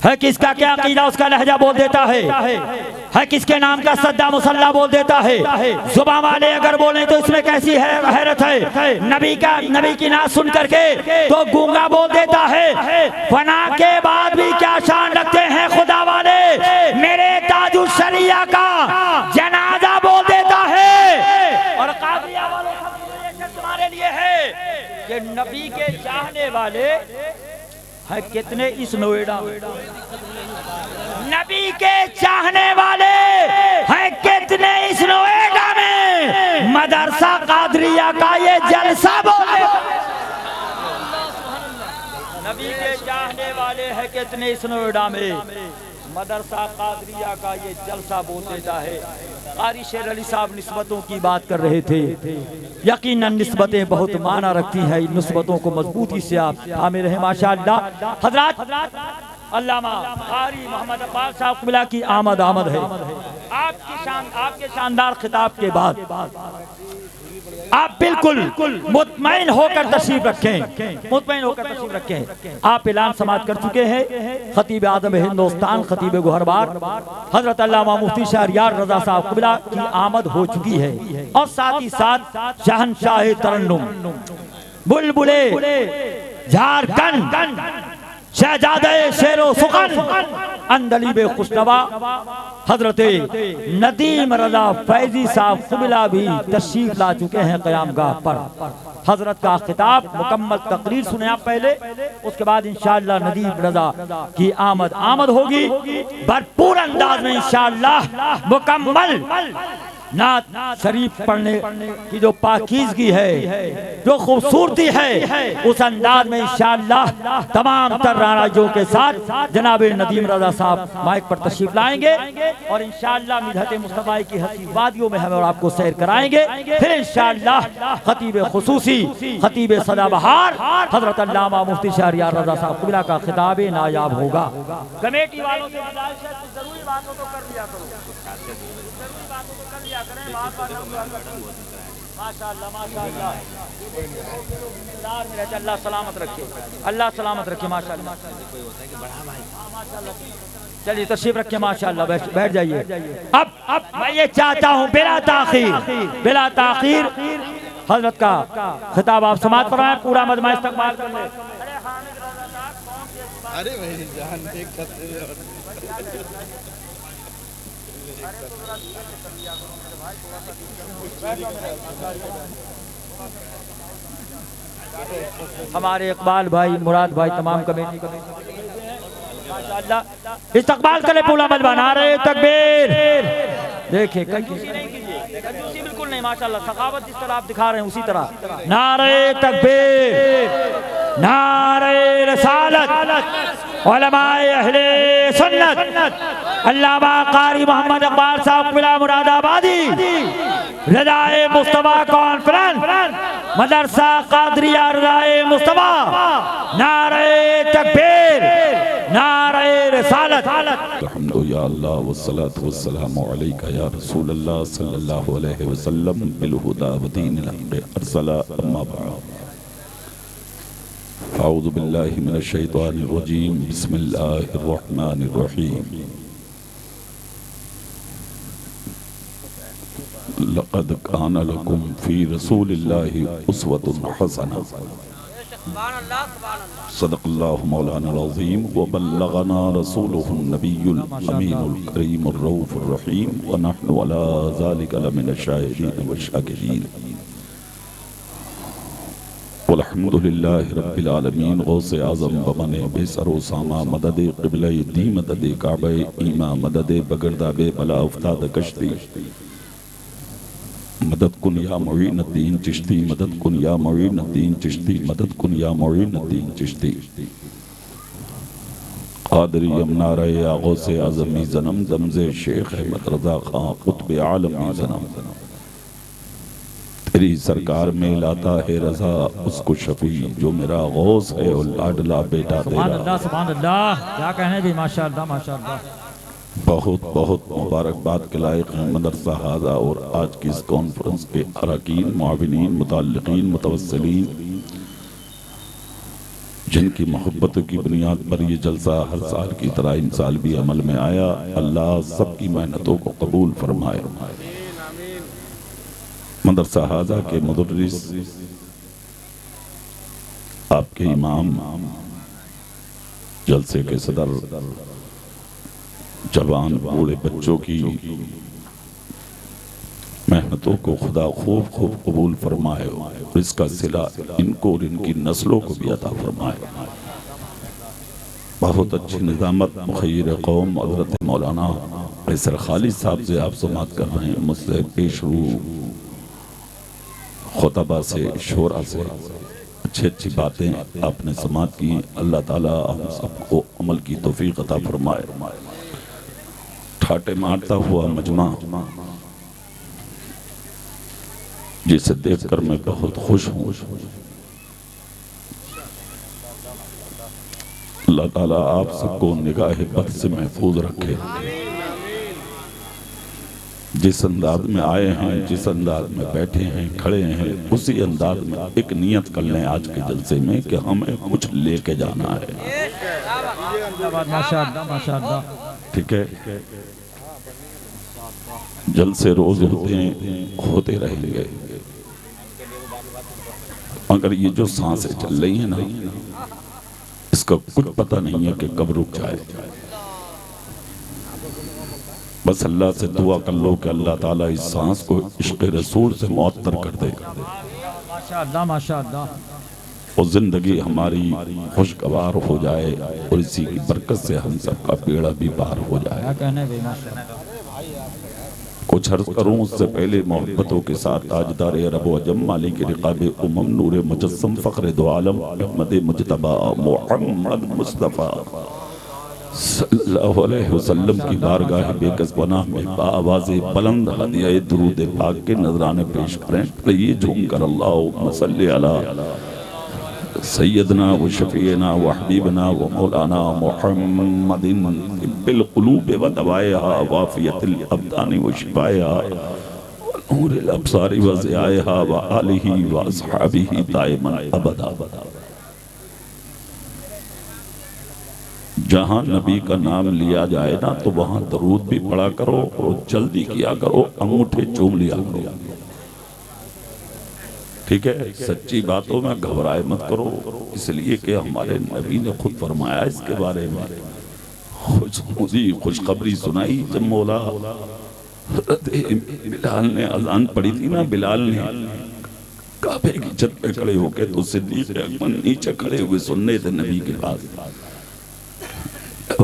है किसका क्या अकीदा उसका लहजा बोल देता है किसके नाम का सद्दा मुसल्ला बोल देता है। जुबान वाले अगर बोले तो इसमें कैसी हैरत है। नबी की नात सुन करके तो गूंगा बोल देता है। फना के बाद भी क्या शान रखते हैं खुदा वाले, मेरे ताजुल शरिया का जनाजा बोल देता है। और कादरिया वालों का तुम्हारे लिए है कि नबी के चाहने वाले है कितने इस नोएडा में, नबी के चाहने वाले हैं कितने इस नोएडा में। मदरसा कादरिया का ये जलसा बोले, नबी के चाहने वाले हैं कितने इस नोएडा में। मदरसा कादरिया का ये जलसा बोल देता है। कारी शेर अली साहब निस्बतों की बात कर रहे थे। यकीनन निस्बतें बहुत माना रखती हैं। इन निस्बतों को मजबूती से आप थामे रहे माशाअल्लाह। हजरात अल्लामा कारी मोहम्मद अब्बाल साहब क़िबला की आमद है। आपके शानदार खिताब के बाद आप बिल्कुल मुतमईन होकर तशरीफ रखें। आप ऐलान समाअत कर चुके हैं। खतीब आज़म हिंदुस्तान खतीब गोहरबार हजरत अल्लामा मुफ्ती शहरियार रजा साहब क़िबला की आमद हो चुकी है। और साथ ही साथ शहंशाह तरन्नुम बुलबुले झारखंड शहजादे शेरो सुखन अंदलीबे खुशनवा हजरते नदीम रजा फैजी साहब क़िबला भी तशरीफ ला चुके हैं क़यामगाह पर। हजरत का खिताब मुकम्मल तकरीर सुने आप पहले, उसके बाद इंशाअल्लाह नदीम रजा की आमद होगी भरपूर अंदाज में इंशाअल्लाह। मुकम्मल नात शरीफ पढ़ने की जो पाकीज़गी है, जो खूबसूरती है, उस अंदाज में इंशाअल्लाह तमाम तर राज्यों के साथ जनाब नदीम रजा साहब माइक पर तशरीफ लाएंगे और इंशाअल्लाह मिदहत मुस्तफ़ा की हसी वादियों में हमें और आपको सैर कराएंगे। फिर इंशाअल्लाह खतीब खुसूसी खतीब सदाबहार हजरत अल्लामा मुफ्ती शहरियार रजा साहब क़िबला का खिताब नायाब होगा। कमेटी वालों से जरूरी बातों को कर लिया करो, माशाअल्लाह माशाअल्लाह। अल्लाह सलामत रखे, अल्लाह सलामत रखे माशाअल्लाह। चलिए तशरीफ रखे माशाअल्लाह, बैठ जाइए। अब मैं ये चाहता हूँ बिला ताखीर हजरत का खिताब आप समाअत फरमाएं। पूरा मजमा इस्तकबाल कर ले। अरे भाई जान हमारे इकबाल भाई, मुराद भाई, तमाम कमेटी माशाअल्लाह इस्तकबाल करे। पूरा मजमा नारे तकबीर। देखिए कंजूसी बिल्कुल नहीं माशाअल्लाह, सखावत जिस तरह आप दिखा रहे हैं उसी तरह। नारे तकबीर, नारे रसालत, उलमाए अहले सुन्नत, अल्लामा कारी मोहम्मद इकबाल साहब क़िबला मुरादाबादी, रज़ाए मुस्तफ़ा कॉन्फ्रेंस, मदरसा कादरिया रज़ाए मुस्तफ़ा, नारे तकबीर, नारे रसालत। या अल्लाह वस्सलातु वस्सलामु अलैका या रसूल अल्लाह सल्लल्लाहु अलैहि वसल्लम बिल हुदा व दीनिल हक़ अरसला अम्मा बअद। अऊज़ु बिल्लाहि मिनश शैतानिर रजीम बिस्मिल्लाहिर रहमानिर रहीम। लक़द कान लकुम फ़ी रसूलिल्लाहि उस्वतुन हसना। सदक़ल्लाहु मौलाना अज़ीम व बल्लगना रसूलुहुन नबियुल अमीनुल करीमुर रऊफ़ुर रहीम व नहनु अला ज़ालिका लमिनश शाहिदीन व शाकिरीन। वल्हम्दुलिल्लाहि रब्बिल आलमीन। गौसे आज़म बमने बेसरो सामा मदद क़िबला दी मदद काबे ईमा मदद बगरदाबे बला उफ्ताद कश्ती मदद कुन या मुईनुद्दीन चिश्ती, मदद कुन या मुईनुद्दीन चिश्ती, मदद कुन या मुईनुद्दीन चिश्ती। क़ादरी यमनारे या गौसे आज़मी ज़नम दमज़े शेख अहमद रज़ा खां क़ुत्ब आलमी ज़नम। तेरी सरकार में लाता है रज़ा उसको शफ़ी जो मेरा गौस है और लाडला बेटा तेरा। सुभान अल्लाह, क्या कहने भी माशाअल्लाह माशाअल्लाह। बहुत बहुत मुबारकबाद के लायक हैं मदरसा हाजा और आज की इस कॉन्फ्रेंस के अरकान, मुआविनीन, मुतल्लिकीन, मुतवस्सिलीन जिनकी मोहब्बतों की बुनियाद पर ये जलसा हर साल की तरह इन साल भी अमल में आया, अल्लाह सबकी मेहनतों को कबूल फरमाए। मदरसा हाजा के मुदर्रिस, आपके इमाम, जलसे के सदर, जवान बूढ़े बच्चों की मेहनतों को खुदा खूब खूब कबूल फरमाए और इसका सिला इनको और इनकी नस्लों को भी अता फरमाए। बहुत अच्छी निज़ामत मुखय्यर कौम हज़रत मौलाना कैसर खालिद साहब से आप समात कर रहे हैं। मुझसे पेशरू खुतबा से, शोरा से अच्छी अच्छी बातें आपने समात की। अल्लाह ताला हम सबको अमल की तौफीक अता फरमाए। ठाटे मारता हुआ मजमा जिसे देखकर मैं बहुत खुश हूँ। अल्लाह ताला आप सबको निगाह बद से महफूज रखे। जिस अंदाज में आए हैं, जिस अंदाज में बैठे हैं, खड़े हैं, उसी अंदाज में एक नियत कर लें आज के जलसे में कि हमें कुछ लेके जाना है। ठीक है, जलसे रोज होते रहेंगे, मगर ये जो सांसें चल रही हैं ना, इसका कुछ पता नहीं है कि कब रुक जाए। बस अल्लाह से दुआ कर लो कि अल्लाह ताला इस सांस को इश्क़ रसूल से मुअत्तर कर दे। माशाअल्लाह माशाअल्लाह। और जिंदगी हमारी खुशगवार हो जाए और इसी की बरकत से हम सबका बेड़ा भी पार हो जाए। कुछ अर्ज करूं उससे पहले मोहब्बतों के साथ ताजदार अरब व अजम मालिक रिकाब उमम नूर मुजस्सम फ़ख्र दो आलम अहमद मुज्तबा मुहम्मद मुस्तफ़ा सल्लल्लाहु अलैहि वसल्लम की बारगाह बेकस पनाह में बाआवाज़ बुलंद हदिया दुरूद पाक के नजराने पेश करें। ये झूम कर अल्लाहुम्मा सल्ली अला सैयदना व शफीना व हबीबना व मौलाना मुहम्मदिन बिल क़ुलूब व दवाइहा वाफ़ियतिल अब्दानी व शिफ़ाइहा नूरिल अब्सारी व ज़ियाइहा व आलिही व अस्हाबिही दाइमन अबदा। जहाँ नबी का नाम लिया जाए ना तो वहाँ दरूद भी पढ़ा करो और जल्दी किया करो, अंगूठे चूम लिया करो। ठीक है, सच्ची बातों में घबराए मत करो, इसलिए कि हमारे नबी ने खुद फरमाया इसके बारे में। खुशखबरी सुनाई जब मौला बिलाल ने अजान पढ़ी थी ना, बिलाल ने काबे की छत पे खड़े होके तो सिद्दीक़ अकबर नीचे खड़े हुए सुनने थे नबी के पास।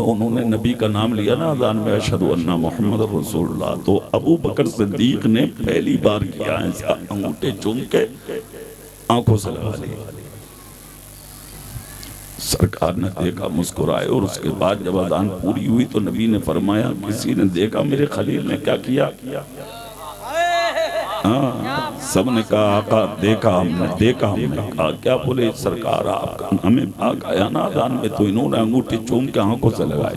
उन्होंने नबी का नाम लिया ना अजान में, अशहदु अन्ना मुहम्मद रसूलुल्लाह, तो अबू बकर सिद्दीक ने पहली बार किया ऐसा, अंगूठे चूम के आंखों से लगा ली। सरकार ने देखा, मुस्कुराए और उसके बाद जब अजान पूरी हुई तो नबी ने फरमाया, किसी ने देखा मेरे खलील ने क्या किया? हाँ, सबने कहा आका देखा हमने, देखा हमने। कहा क्या? बोले सरकार आपका हमें भाग आया ना अजान में, तो इन्होंने अंगूठे चूम के आंखों से लगाए।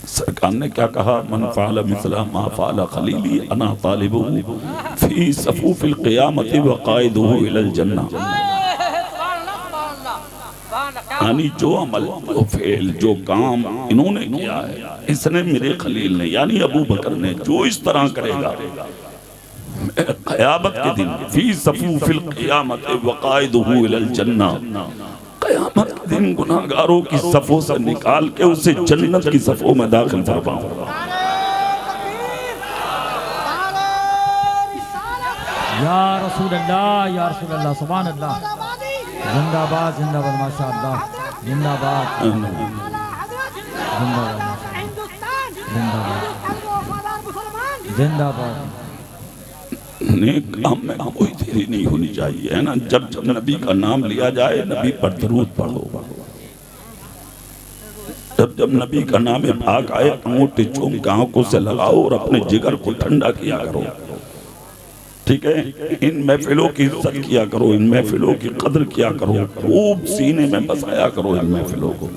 सरकार ने क्या कहा? मन फ़अल मिस्ला मा फ़अल खलीली अना तालिबुहु फी सफ़ूफ़िल क़ियामति व क़ाइदुहु इलल जन्नह। यानी जो अमल, जो फेल, जो काम इन्होंने किया है, इसने मेरे खलील ने यानी अबू बकर ने जो इस तरह करेगा क़यामत के दिन फी सफ़ूफ़िल क़ियामत व क़ाइदुहु इलल जन्नह, क़यामत के दिन गुनाहगारों की सफ़ों से निकाल के उसे जन्नत की सफ़ों में दाखिल फरमाऊंगा। या रसूल अल्लाह, या रसूल अल्लाह, सुभान अल्लाह, जिंदाबाद जिंदाबाद, माशाअल्लाह, जिंदाबाद जिंदाबाद जिंदाबाद। नेक काम में कोई देरी नहीं होनी चाहिए, है ना। जब जब नबी का नाम लिया जाए नबी पर दरूद पढ़ो। जब जब नबी का नाम पाक आए अंगूठे चूम के आंखों से लगाओ और अपने जिगर को ठंडा किया करो। ठीक है, इन महफिलों की इज्जत किया करो, इन महफिलों की कदर किया करो, खूब सीने में बसाया करो इन महफिलों को।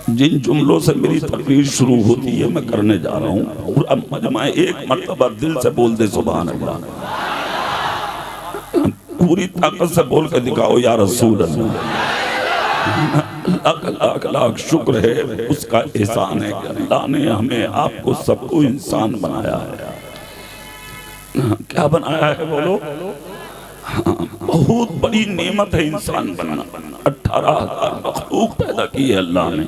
जिन जुमलों से मेरी तकरीर शुरू होती है मैं करने जा रहा हूँ, पूरा मजमा एक मर्तबा दिल से बोल दे सुभान अल्लाह। पूरी ताकत से बोल कर दिखाओ या रसूल अल्लाह। लाख लाख लाख शुक्र है, उसका एहसान है कि अल्लाह ने हमें आपको सबको इंसान बनाया है। क्या बनाया है बोलो? बहुत बड़ी नेमत है इंसान बनना। 18,000 मखलूक पैदा की है अल्लाह ने।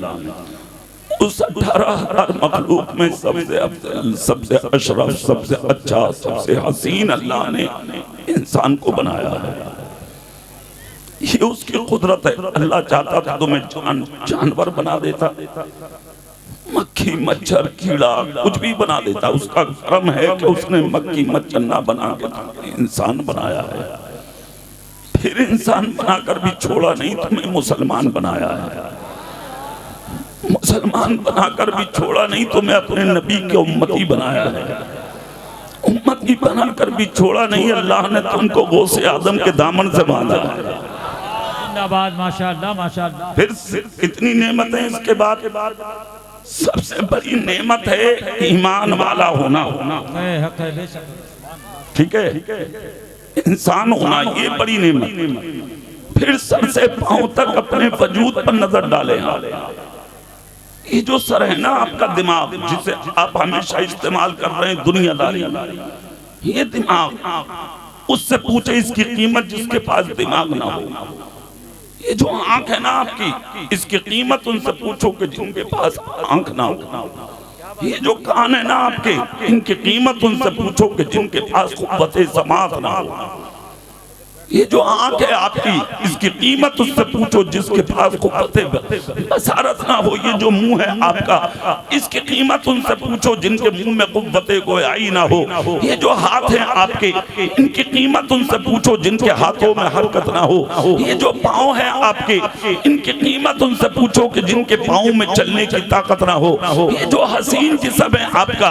उस 18,000 मखलूक में सबसे अफजल, सबसे अशरफ, सबसे अच्छा, सबसे हसीन अल्लाह ने इंसान को बनाया है। ये उसकी कुदरत है। अल्लाह चाहता था तो मैं जानवर बना देता, मक्खी मच्छर कीड़ा कुछ भी बना देता। उसका कर्म है कि उसने मक्खी मच्छर ना बना के इंसान बनाया है। फिर इंसान बनाकर भी छोड़ा नहीं, तुम्हें मुसलमान बनाया है। मुसलमान बनाकर भी छोड़ा नहीं, तुम्हें अपने नबी के उम्मती बनाया है। उम्मती बनाकर भी छोड़ा नहीं, अल्लाह ने तुमको गौसे आदम के दामन से बांधा है। माशाअल्लाह माशाअल्लाह। फिर इतनी नेमतें, इसके बाद सबसे बड़ी नेमत है ईमान वाला होना। ठीक है, इंसान होना ये बड़ी नेमत। फिर सर से पांव तक अपने वजूद पर नजर डालें। ये जो सर है ना आपका दिमाग, जिसे आप हमेशा इस्तेमाल कर रहे हैं दुनियादारी, ये दिमाग उससे पूछे इसकी कीमत जिसके पास दिमाग ना हो। ये जो आंख है ना आपकी, इसकी कीमत उनसे पूछो कि जिनके पास आंख ना हो। ये जो कान है ना आपके, इनकी कीमत उनसे पूछो कि जिनके पास क़ुव्वत समात ना हो। ये जो आंख है आपकी, इसकी कीमत उससे पूछो जिसके पास क़ुव्वत बसारत ना हो। ये जो मुंह है आपका, इसकी कीमत उनसे पूछो जिनके मुंह में क़ुव्वत गोयाई ना हो। ये जो हाथ है आपके, इनकी कीमत उनसे पूछो जिनके हाथों में हरकत ना हो। ये जो पाँव है आपके, इनकी कीमत उनसे पूछो कि जिनके पाँव में चलने की ताकत ना हो। ये जो हसीन जिस्म है आपका,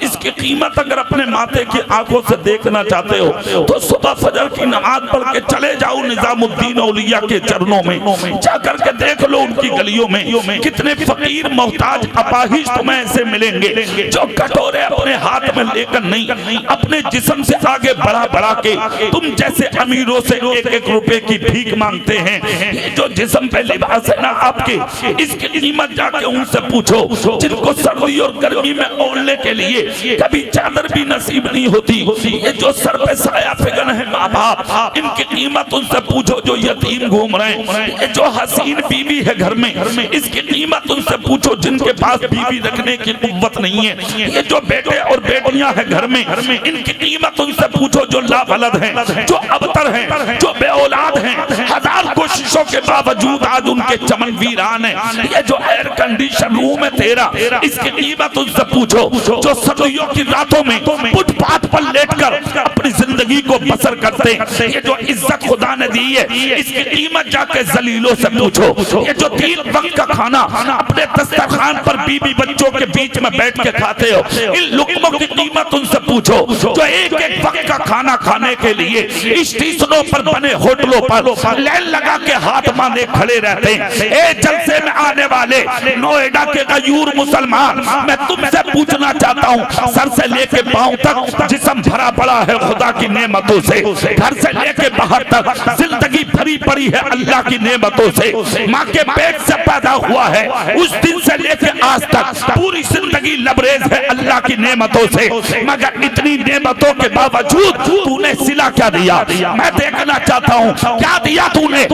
इसकी कीमत अगर अपने माथे की आंखों से देखना चाहते हो तो सुबह फजर की नमाज पढ़ के चले जाओ निजामुद्दीन औलिया के चरणों में, जाकर के देख लो उनकी गलियों में कितने फकीर मोहताज अपाहिज तुम्हें ऐसे मिलेंगे जो कटोरे अपने हाथ में लेकर नहीं, अपने जिस्म से आगे बढ़ा बढ़ा के तुम जैसे अमीरों से 1-1 रुपए की भीख मांगते हैं। ये जो जिस्म पे लिबास है ना आपके, इसकी कीमत जाके उनसे पूछो जिनको सर्दी और गर्मी में ओढ़ने के लिए कभी चादर भी नसीब नहीं होती। ये जो सर पे साया फिगन है माँ बाप, इनकी कीमत उनसे पूछो जो यतीम घूम रहे हैं। ये जो हसीन बीवी है घर में, इसकी कीमत उनसे पूछो जिनके पास बीवी रखने की कुव्वत नहीं है। ये जो बेटे और बेटियां हैं घर में, इनकी कीमत उनसे पूछो जो लावलद हैं, जो अबतर हैं, जो बेऔलाद हैं। हजार कोशिशों के बावजूद आज उनके चमन वीरान है। ये जो एयर कंडीशन रूम है तेरा, इसकी कीमत उनसे पूछो जो सर्दियों की रातों में फुटपाथ पर लेटकर अपनी जिंदगी को बसर करते हैं। ये जो इज्जत खुदा ने दी है, इसकी कीमत जाके जलीलों से पूछो। ये जो 3 वक्त का खाना अपने दस्तरखान पर बीवी बच्चों के बीच में बैठ के खाते हो, इन लुक़्मों की कीमत उनसे पूछो जो 1-1 वक्त का खाना खाने के लिए स्टेशनों पर बने होटलों पर लाइन लगा के हाथ बांधे खड़े रहते हैं। ए जलसे में आने वाले नोएडा के गयूर मुसलमान, मैं तुमसे पूछना चाहता हूँ, सर से लेके पांव तक जिस्म भरा पड़ा है खुदा की नेमतों से, घर से लेके बाहर तक जिंदगी भरी पड़ी है अल्लाह की नेमतों से। माँ के पेट से पैदा हुआ है उस दिन से लेके आज तक पूरी जिंदगी लबरेज है अल्लाह की नेमतों से। मगर इतनी नेमतों के बावजूद तूने सिला क्या दिया? मैं देखना चाहता हूँ क्या दिया तूने।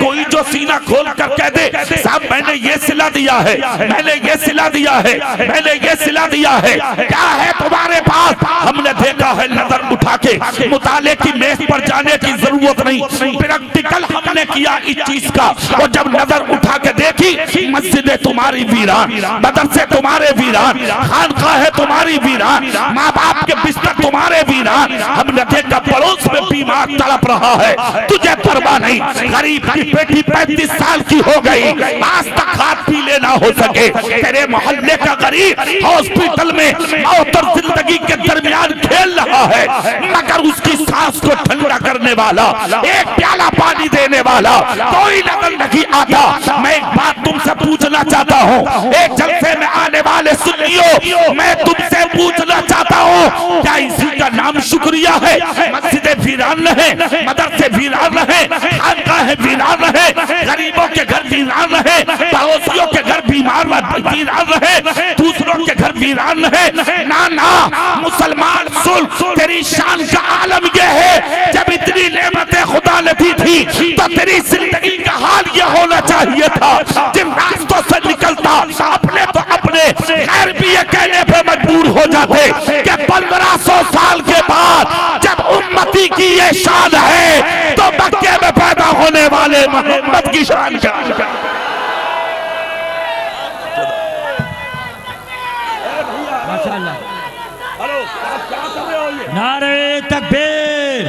कोई जो सीना खोल कर कह दे साहब मैंने ये सिला दिया है, मैंने ये सिला दिया है, मैंने ये सिला दिया है, क्या है तुम्हारे पास? हमने देखा है नजर उठा के मुताले की मेज पर जाने की जरूरत नहीं, प्रैक्टिकल हमने किया इस चीज का। और जब नजर उठा के देखी, मस्जिदें तुम्हारी वीरान, मदरसे तुम्हारे वीरान, खानकाह तुम्हारी वीरान, माँ बाप के बिस्तर तुम्हारे वीरान। हमने देखा पड़ोस में बीमार तड़प रहा है, तुझे परवाह नहीं। गरीब की बेटी 35 साल की हो गई, आज तक हाथ भी लेना हो सके। तेरे मोहल्ले का गरीब हॉस्पिटल में मौत और जिंदगी के दरमियान खेल रहा है, मगर उसकी सांस को ठंडा करने वाला, एक प्याला पानी देने वाला कोई नजर नहीं आता। मैं एक बात तुमसे पूछना चाहता हूँ, एक जलसे में आने वाले सुन्नियों, मैं तुमसे पूछना चाहता हूँ, क्या इसी का नाम शुक्रिया है? मस्जिदें वीरान रहे, मदरसे वीरान रहे, खानकाहें वीरान रहे, गरीबों के घर वीरान रहे, पड़ोसियों के घर वीरान रहे, दूसरों के घर वीरान रहे। ना ना मुसलमान सुन, तेरी शान का आलम यह है, जब इतनी नेमतें खुदा ने दी थी तो तेरी जिंदगी का हाल यह होना चाहिए था, जिन रास्तों से निकलता अपने तो अपने खैर भी ये कहने पे मजबूर हो जाते कि 1500 साल के बाद जब उम्मती की ये शान है तो मक्के में पैदा होने वाले मोहम्मद की शान क्या? नारे तकबीर,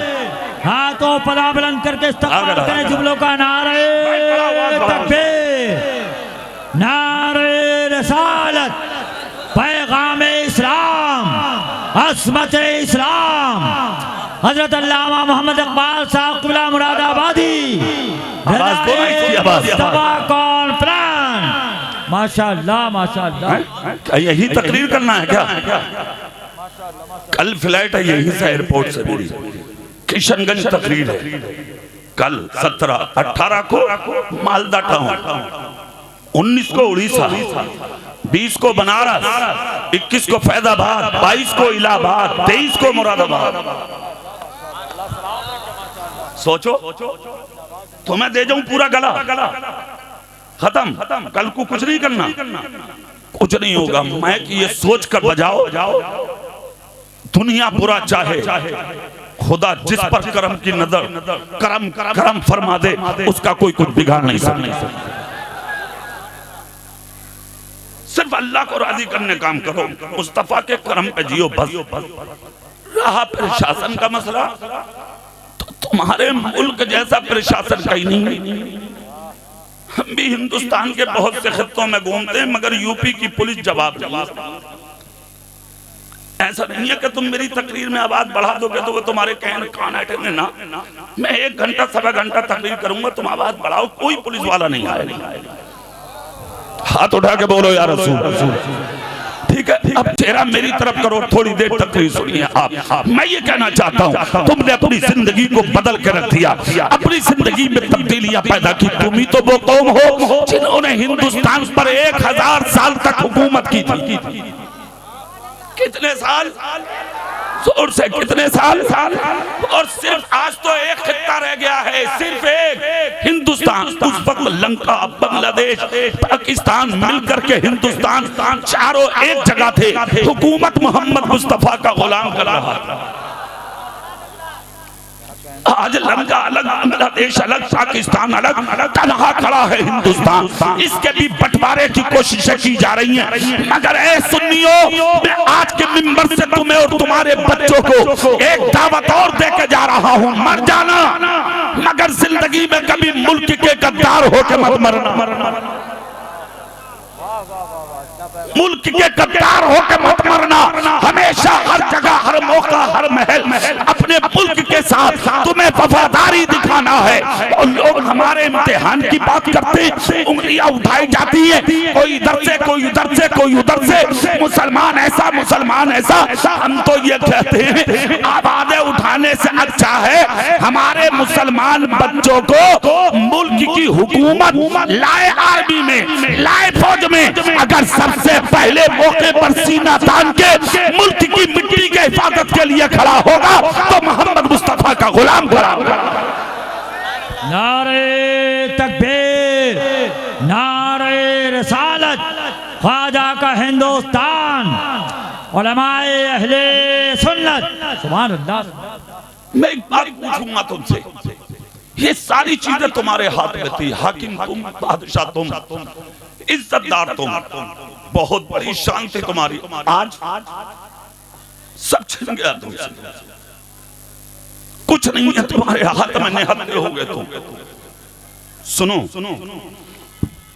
हाथों पला बुलंद करके इस्तकबाल करें जुमलों का। नारे तकबीर, नारे रसालत, पैगाम इस्लाम, असमत इस्लाम, हजरत अल्लामा मोहम्मद इकबाल साहब क़िबला मुरादाबादी, कॉन्फ्रेंस। माशाअल्लाह माशाअल्लाह। यही तकरीर करना है क्या? कल फ्लाइट है यहीं से एयरपोर्ट से मेरी, किशनगंज तकरीर है कल 17-18 को मालदा टाउन, 19 को उड़ीसा, 20 को बनारस, 21 को फैजाबाद, 22 को इलाहाबाद, 23 को मुरादाबाद। सोचो तुम्हें दे जाऊं पूरा गला, खत्म, कल को कुछ नहीं करना, कुछ नहीं होगा। मैं कि ये सोच कर बजाओ, दुनिया बुरा चाहे, खुदा जिस पर करम की नजर करम फरमा दे, उसका कोई कुछ बिगाड़ नहीं सकता। सिर्फ अल्लाह को राजी करने काम करो, मुस्तफा के करम पे जियो बस। रहा प्रशासन का मसला, तो तुम्हारे मुल्क जैसा प्रशासन कहीं नहीं। हम भी हिंदुस्तान के बहुत से खित्तों में घूमते हैं, मगर यूपी की पुलिस जवाब नहीं। ऐसा नहीं है कि तुम मेरी तकरीर में आवाज बढ़ा दोगे तो वो तुम्हारे कान अटेंगे ना। मैं 1 घंटा 1.25 घंटा तकरीर करूंगा, तुम आवाज बढ़ाओ, कोई पुलिस वाला नहीं आएगा। हाथ उठा के बोलो या रसूल। ठीक है, अब चेहरा मेरी तरफ करो, थोड़ी देर तकरीर सुनिए आप। मैं ये कहना चाहता हूँ, तुमने अपनी जिंदगी को बदल के रख दिया, अपनी जिंदगी में तब्दीलियां पैदा की। तुम ही तो वो कौम हो जिन्होंने हिंदुस्तान पर 1000 साल तक हुकूमत की थी। कितने साल? जोर से कितने साल? और सिर्फ आज तो एक खित्ता रह गया है, सिर्फ एक, हिंदुस्तान। उस वक्त लंका, बांग्लादेश, पाकिस्तान मिलकर के हिंदुस्तान चारों एक जगह थे। हुकूमत मोहम्मद मुस्तफा का गुलाम कर रहा था। आज लंका अलग, बांग्लादेश अलग, पाकिस्तान अलग, तनहा खड़ा है हिंदुस्तान। इसके भी बंटवारे की कोशिशें की जा रही हैं, मगर ऐ सुन्नियों, मैं आज के मिंबर से तुम्हें और तुम्हारे बच्चों को एक दावत और देके जा रहा हूँ, मर जाना मगर जिंदगी में कभी मुल्क के गद्दार होकर मत मरना। मुल्क के गद्दार होकर मत मरना। हमेशा, हर जगह, हर मौका, हर महल अपने मुल्क के साथ तुम्हें वफादारी दिखाना है। और लोग हमारे इम्तिहान की बात करते हैं, उंगलियां उठाई जाती है, कोई इधर से, कोई उधर से, कोई उधर से, मुसलमान ऐसा, मुसलमान ऐसा। हम तो ये कहते हैं, आवाजें उठाने से अच्छा है हमारे मुसलमान बच्चों को मुल्क की हुकूमत लाए, आर्मी में लाए, फौज में। अगर सबसे पहले मौके पर सीना तान के मुल्क की मिट्टी के हिफाजत के लिए खड़ा होगा तो मोहम्मद मुस्तफा का गुलाम खड़ा होगा। नारे तकबीर, नारे रसालत, ख्वाजा का हिंदुस्तान, उलमाए अहले सुन्नत। सुभान अल्लाह। मैं एक बात पूछूंगा तुमसे, ये सारी चीजें तुम्हारे हाथ में थी, हाकिम तुम, बादशाह तुम, इज्जतदार तुम, बहुत बड़ी शान थी तुम्हारी। आज सब छिन गया तुमसे, कुछ नहीं है तुम्हारे हाथ में, निहत्थे हो गए तुम। सुनो,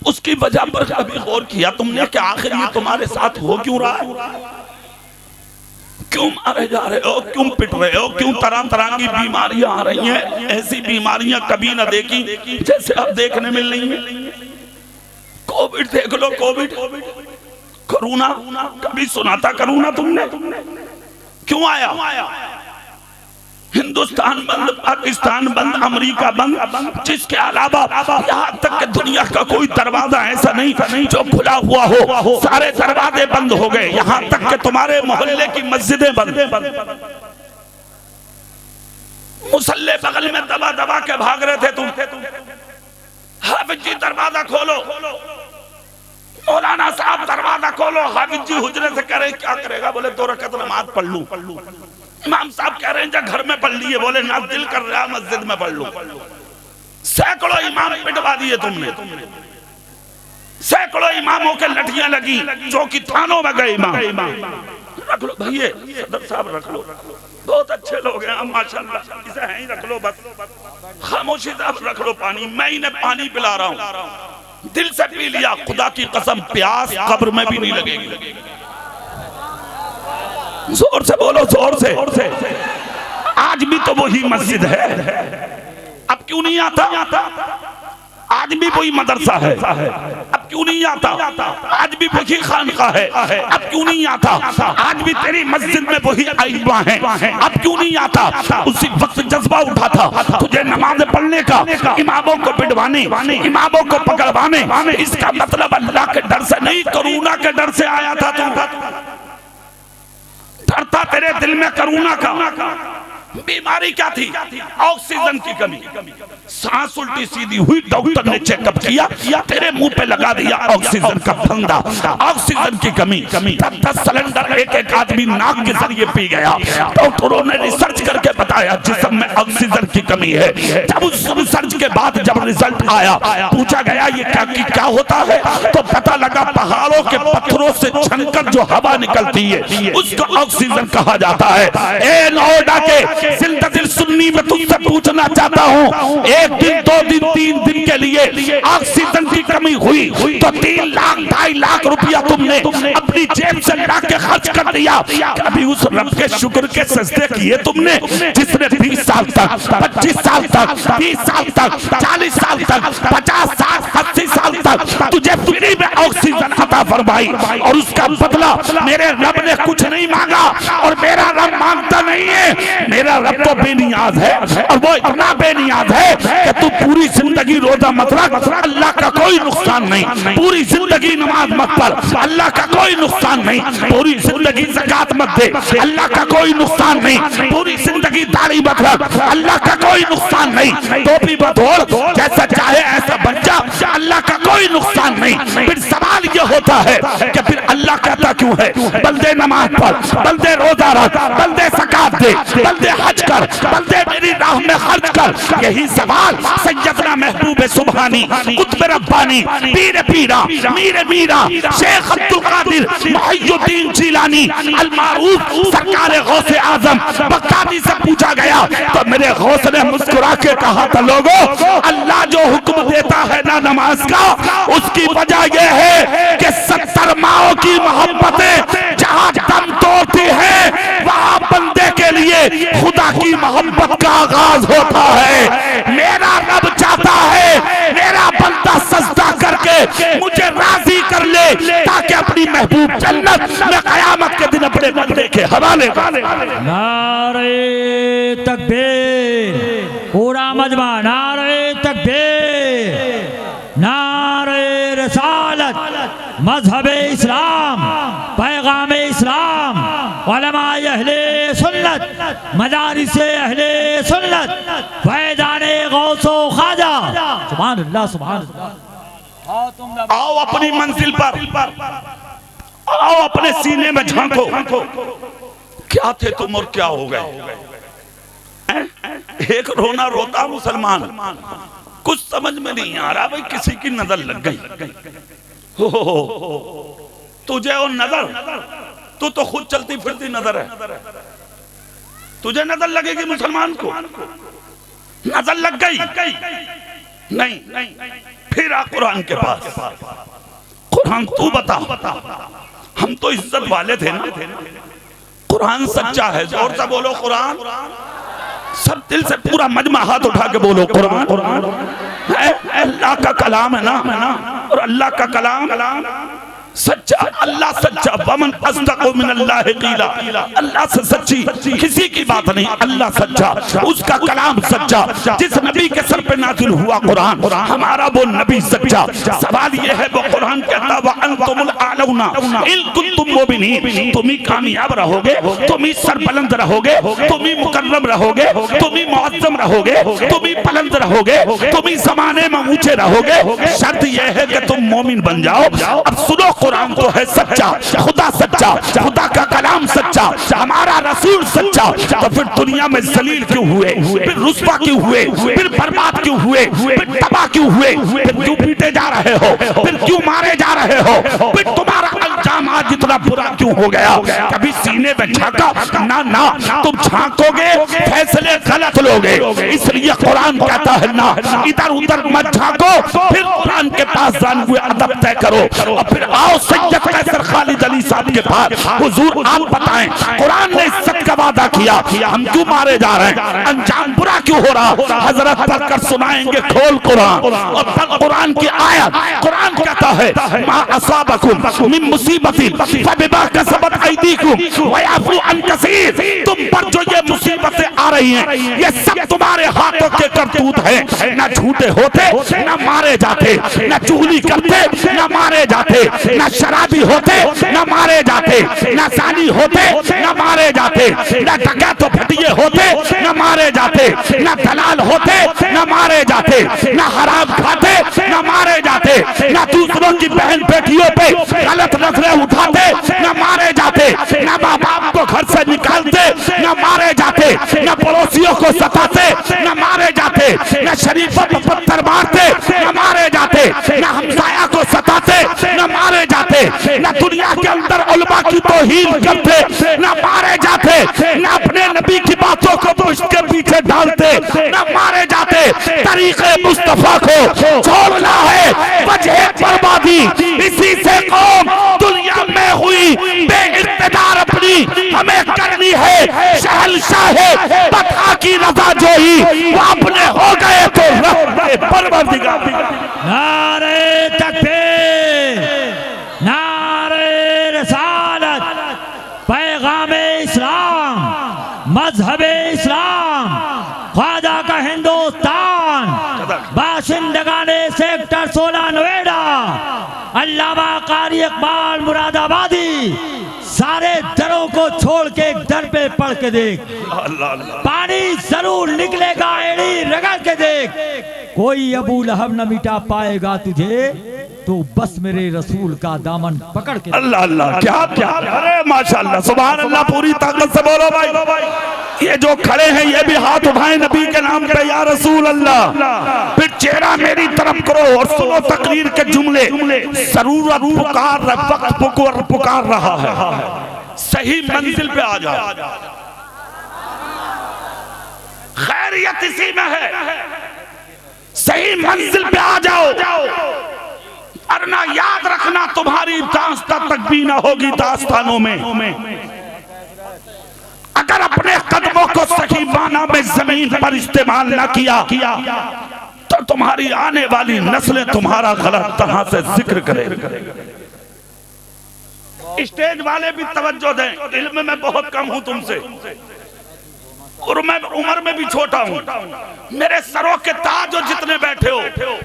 उसकी वजह पर कभी गौर किया तुमने कि आखिर ये तुम्हारे साथ हो क्यों रहा है? क्यों मारे जा रहे हो, क्यों पिट रहे हो, क्यों तरह तरह की बीमारियां आ रही हैं? ऐसी बीमारियां कभी ना देखी जैसे अब देखने मिल रही हैं। कोविड देख लो, कोविड करूना कभी सुना था? करूना तुमने? क्यों आया? हिंदुस्तान बंद, पाकिस्तान बंद, अमेरिका बंद, जिसके अलावा यहाँ तक कि दुनिया का कोई दरवाजा ऐसा नहीं जो खुला हुआ हो। सारे दरवाजे बंद हो गए, यहाँ तक कि तुम्हारे मोहल्ले की मस्जिदें बंद। मुसल्ले बगल में दबा दबा के भाग रहे थे तुम। हाफिज जी दरवाजा खोलो, मौलाना साहब दरवाजा खोलो। हाफिज जी हुजरे से कह रहे क्या करेगा? बोले 2 रकात नमाज पढ़ लूं। इमाम साहब कह रहे हैं घर में पढ़ लिए। बोले ना, दिल कर रहा है मस्जिद में पढ़ लूं। सैकड़ों इमाम पिटवा दिए तुमने। सैकड़ों इमामों के लठियां लगी, जो कि थानों में गए इमाम। रख लो भैया, सदर साहब रख लो, बहुत अच्छे लोग हैं माशाल्लाह, इसे है ही रख लो बस। खामोशी साहब रख लो पानी, मैं इन्हें पानी पिला रहा हूँ। दिल से पी लिया, खुदा की कसम प्यास कब्र में भी नहीं लगेगी। जोर से बोलो, जोर से। आज भी तो वही मस्जिद है, अब क्यों नहीं आता? आज भी वही मदरसा है, अब क्यों नहीं आता? आज भी वही खानका है, अब क्यों नहीं आता? आज भी तेरी मस्जिद में वही आइमा है, अब क्यों नहीं आता? उसी वक्त जज्बा उठा था तुझे नमाज पढ़ने का, इमामों को पिटवाने, इमामों को पकड़वाने। इसका मतलब अल्लाह के डर से नहीं, करुणा के डर से आया था तू। डर था तेरे दिल में करुणा का। बीमारी क्या थी? ऑक्सीजन की कमी। सांस उल्टी सीधी हुई, डॉक्टर ने चेकअप किया, तेरे मुंह पे लगा दिया ऑक्सीजन का फंदा। ऑक्सीजन की कमी। 10 सिलेंडर एक आदमी नाक के जरिए पी गया। डॉक्टरों ने रिसर्च करके बताया जिस्म में ऑक्सीजन की कमी है। जब उस रिसर्च के बाद जब रिजल्ट आया, पूछा गया ये क्या होता है, तो पता लगा पहाड़ों के पत्थरों से छनकर जो हवा निकलती है उसको ऑक्सीजन कहा जाता है। ए नोएडा के जिंदगी सुन्नी में तुमसे पूछना चाहता हूँ, 1 दिन 2 दिन 3 दिन के लिए ऑक्सीजन की कमी हुई तो 3 लाख 2.5 लाख रुपया तुमने अपनी जेब से ला के खर्च कर दिया। कभी उस रब के शुक्र के सजदे किए तुमने जिसने 20 साल तक, 25 साल तक, 30 साल तक, 40 साल तक, 50, 60, 80 साल तक तुझे फ्री में ऑक्सीजन अता फरमाई, और उसका बदला मेरे रब ने कुछ नहीं मांगा, और मेरा रब मांगता नहीं है। मेरा रब तो बेनियाज है, और वो इतना बेनियाज है कि तू पूरी जिंदगी रोजा मत रख, अल्लाह का कोई नुकसान नहीं। पूरी जिंदगी नमाज मत पढ़, अल्लाह का कोई नुकसान नहीं। पूरी जिंदगी ज़कात मत दे, अल्लाह का कोई नुकसान नहीं। पूरी जिंदगी दाढ़ी मत रख, अल्लाह का कोई नुकसान नहीं। टोपी मत ओढ़, जैसा चाहे ऐसा बन जा, अल्लाह का कोई नुकसान नहीं। फिर सवाल ये होता है कि फिर अल्लाह कहता क्यों है? बंदे नमाज पढ़, बंदे रोजा रख, बंदे ज़कात दे, बंदे हज कर, बंदे मेरी राह में खर्च कर। यही सवाल सैयदना महबूब सुबहानी, कुतुब रब्बानी, पीर पीरा, मीर मीरा, शेख अब्दुल कादिर मुहियुद्दीन जिलानी अल मारूफ सरकार गौसे आजम बगदादी से पूछा गया तो मेरे गौस ने मुस्कुरा के कहा था, लोगों अल्लाह जो हुक्म देता है ना नमाज का, उसकी वजह यह है कि 70 माओ की मोहब्बतें जहां दम तोड़ती है वहां बंदे के लिए खुदा की मोहब्बत का आगाज होता है। मेरा रब चाहता है मेरा बंदा सजदा करके मुझे राजी कर ले, ताकि अपनी महबूब जन्नत में कयामत के दिन अपने बंदे के हवाले कर। नारे तकबीर, पूरा मजमा नारे तकबीर, नारे रिसालत, मजहबे इस्लाम, पैगामे इस्लाम, उलमाए अहले सुन्नत, मदारिसे अहले सुन्नत, फैज़ाने गौसो ख्वाजा। सुभान अल्लाह, सुभान अल्लाह। आओ अपनी मंजिल पर, आओ अपने सीने में झांको, क्या थे तुम और क्या हो गए? एक रोना रोता मुसलमान, कुछ समझ में नहीं आ रहा भाई, किसी की नजर लग गई। हो तुझे और नजर, तू तो खुद चलती फिरती नजर है, तुझे नजर लगेगी मुसलमान को? नजर लग गई नहीं, फिर आ कुरान के पास। कुरान तू बता, हम तो इज्जत वाले थे ना। कुरान सच्चा है, जोर से बोलो कुरान। सब दिल से पूरा मजमा हाथ उठा के बोलो कुरान। अल्लाह का कलाम है ना, और अल्लाह का कलाम सच्चा अल्लाह सच्चा, वमन अस्दक़ु मिनल्लाहि क़ीला, अल्लाह से सच्ची किसी की बात नहीं, अल्लाह सच्चा, उसका कलाम सच्चा, जिस नबी के सर पे नाज़िल हुआ कुरान, हमारा वो नबी सच्चा। सवाल ये है, वो कुरान कहता व अंतुमुल आलौना इन कुंतुम मुबिनीन, तुम ही कामयाब रहोगे, तुम ही सरबलंद रहोगे, तुम ही मुकर्रम रहोगे, तुम ही मुअज़्ज़म रहोगे, तुम ही बुलंद रहोगे, तुम ही ज़माने में ऊंचे रहोगे, शर्त यह है कि तुम मोमिन बन जाओ। अब सुनो, कुरान तो है सच्चा, खुदा सच्चा, खुदा का कलाम सच्चा, हमारा रसूल सच्चा, तो फिर दुनिया में जलील क्यों हुए, फिर रुस्वा क्यों हुए, फिर बर्बाद क्यों हुए, फिर तबाह क्यों हुए, फिर क्यों पीटे जा रहे हो, फिर क्यों मारे जा रहे हो, फिर तुम्हारा अंजाम आज इतना बुरा क्यों हो गया? कभी सीने में झांका? ना ना, तुम झांकोगे फैसले गलत लोगे, इसलिए कुरान कहता है ना, इधर उधर मत झांको, फिर कुरान के पास जान हुए अदब तय करो, और फिर आओ सैयद कैसर खालिद अली साहब के पास, हुजूर आप बताएं, कुरान ने इज्जत का वादा किया, हम क्यों मारे जा रहे हैं, अंजाम बुरा क्यों हो रहा? हजरत पढ़कर सुनाएंगे खोल कुरान, और पढ़ कुरान की आयत। कुरान कहता है मा असाबकुम मिन मुसीबतिन फबिमा कसबत अयदीकुम व याफू अन कसीर, तुम पर जो ये मुसीबतें आ रही हैं, ये सब तुम्हारे हाथों के करतूत है। ना झूठे होते ना मारे जाते, ना चुगली करते ना मारे जाते, ना शराबी होते ना मारे जाते, ना साली होते ना मारे जाते, ना डकैत फटिये होते ना मारे जाते, ना दलाल होते ना मारे जाते, ना हराम खाते ना मारे जाते, ना दूसरों की बहन बेटियों पे गलत नजरें उठाते ना मारे जाते, ना माँ बाप को घर से निकालते ना मारे जाते, ना पड़ोसियों को सताते ना मारे जाते, ना शरीफों पर पत्थर मारते ना मारे जाते, ना हमसाया को सताते ना मारे जाते, ना दुनिया के अंदर उलमा की तौहीन करते ना मारे जाते, ना अपने नबी की बातों को पुष्ट के पीछे डालते ना मारे जाते। तरीके मुस्तफा को छोड़ना है वजह बर्बादी, इसी से कौम दुनिया में हुई बेइख्तियार अपनी हमें करनी है शहंशाहे बता की रज़ा जोई, वो अपने हो गए तो रब परवरदिगार। नारे तकबीर, नारे रसालत, पैगाम इस्लाम, मजहब इस्लाम, ख्वाजा का हिंदुस्तान, बाशिंदगाने सेक्टर 16 नोएडा, अल्लामा कारी इकबाल मुरादाबादी, सारे दरों को छोड़ के एक दर पे पढ़ के देख, पानी जरूर निकलेगा, एड़ी रगड़ के देख, कोई अबू लहब न मिटा पाएगा तुझे, तो बस मेरे रसूल का दामन पकड़ के। अल्लाह अल्लाह, क्या क्या, अरे माशाअल्लाह, सुभान अल्लाह, पूरी ताकत से बोलो भाई। ये जो खड़े हैं ये भी हाथ उठाएं नबी के नाम पे, या रसूल अल्लाह, फिर चेहरा मेरी तरफ करो और सुनो तकरीर के जुमले। जरूरत पुकार रहा है, सही मंजिल पे आ जाओ, खैरियत इसी में है, सही मंजिल पे आ जाओ, वरना याद रखना तुम्हारी दास्तां तक भी ना होगी दास्तानों में। अगर अपने कदमों को सही माना में जमीन पर इस्तेमाल ना किया तो तुम्हारी आने वाली नस्लें तुम्हारा गलत तरह से जिक्र करें। स्टेज वाले भी तवज्जो दें, इल्म में बहुत कम हूं तुमसे और मैं उम्र में भी छोटा हूँ, मेरे सरों के ताज जितने बैठे हो,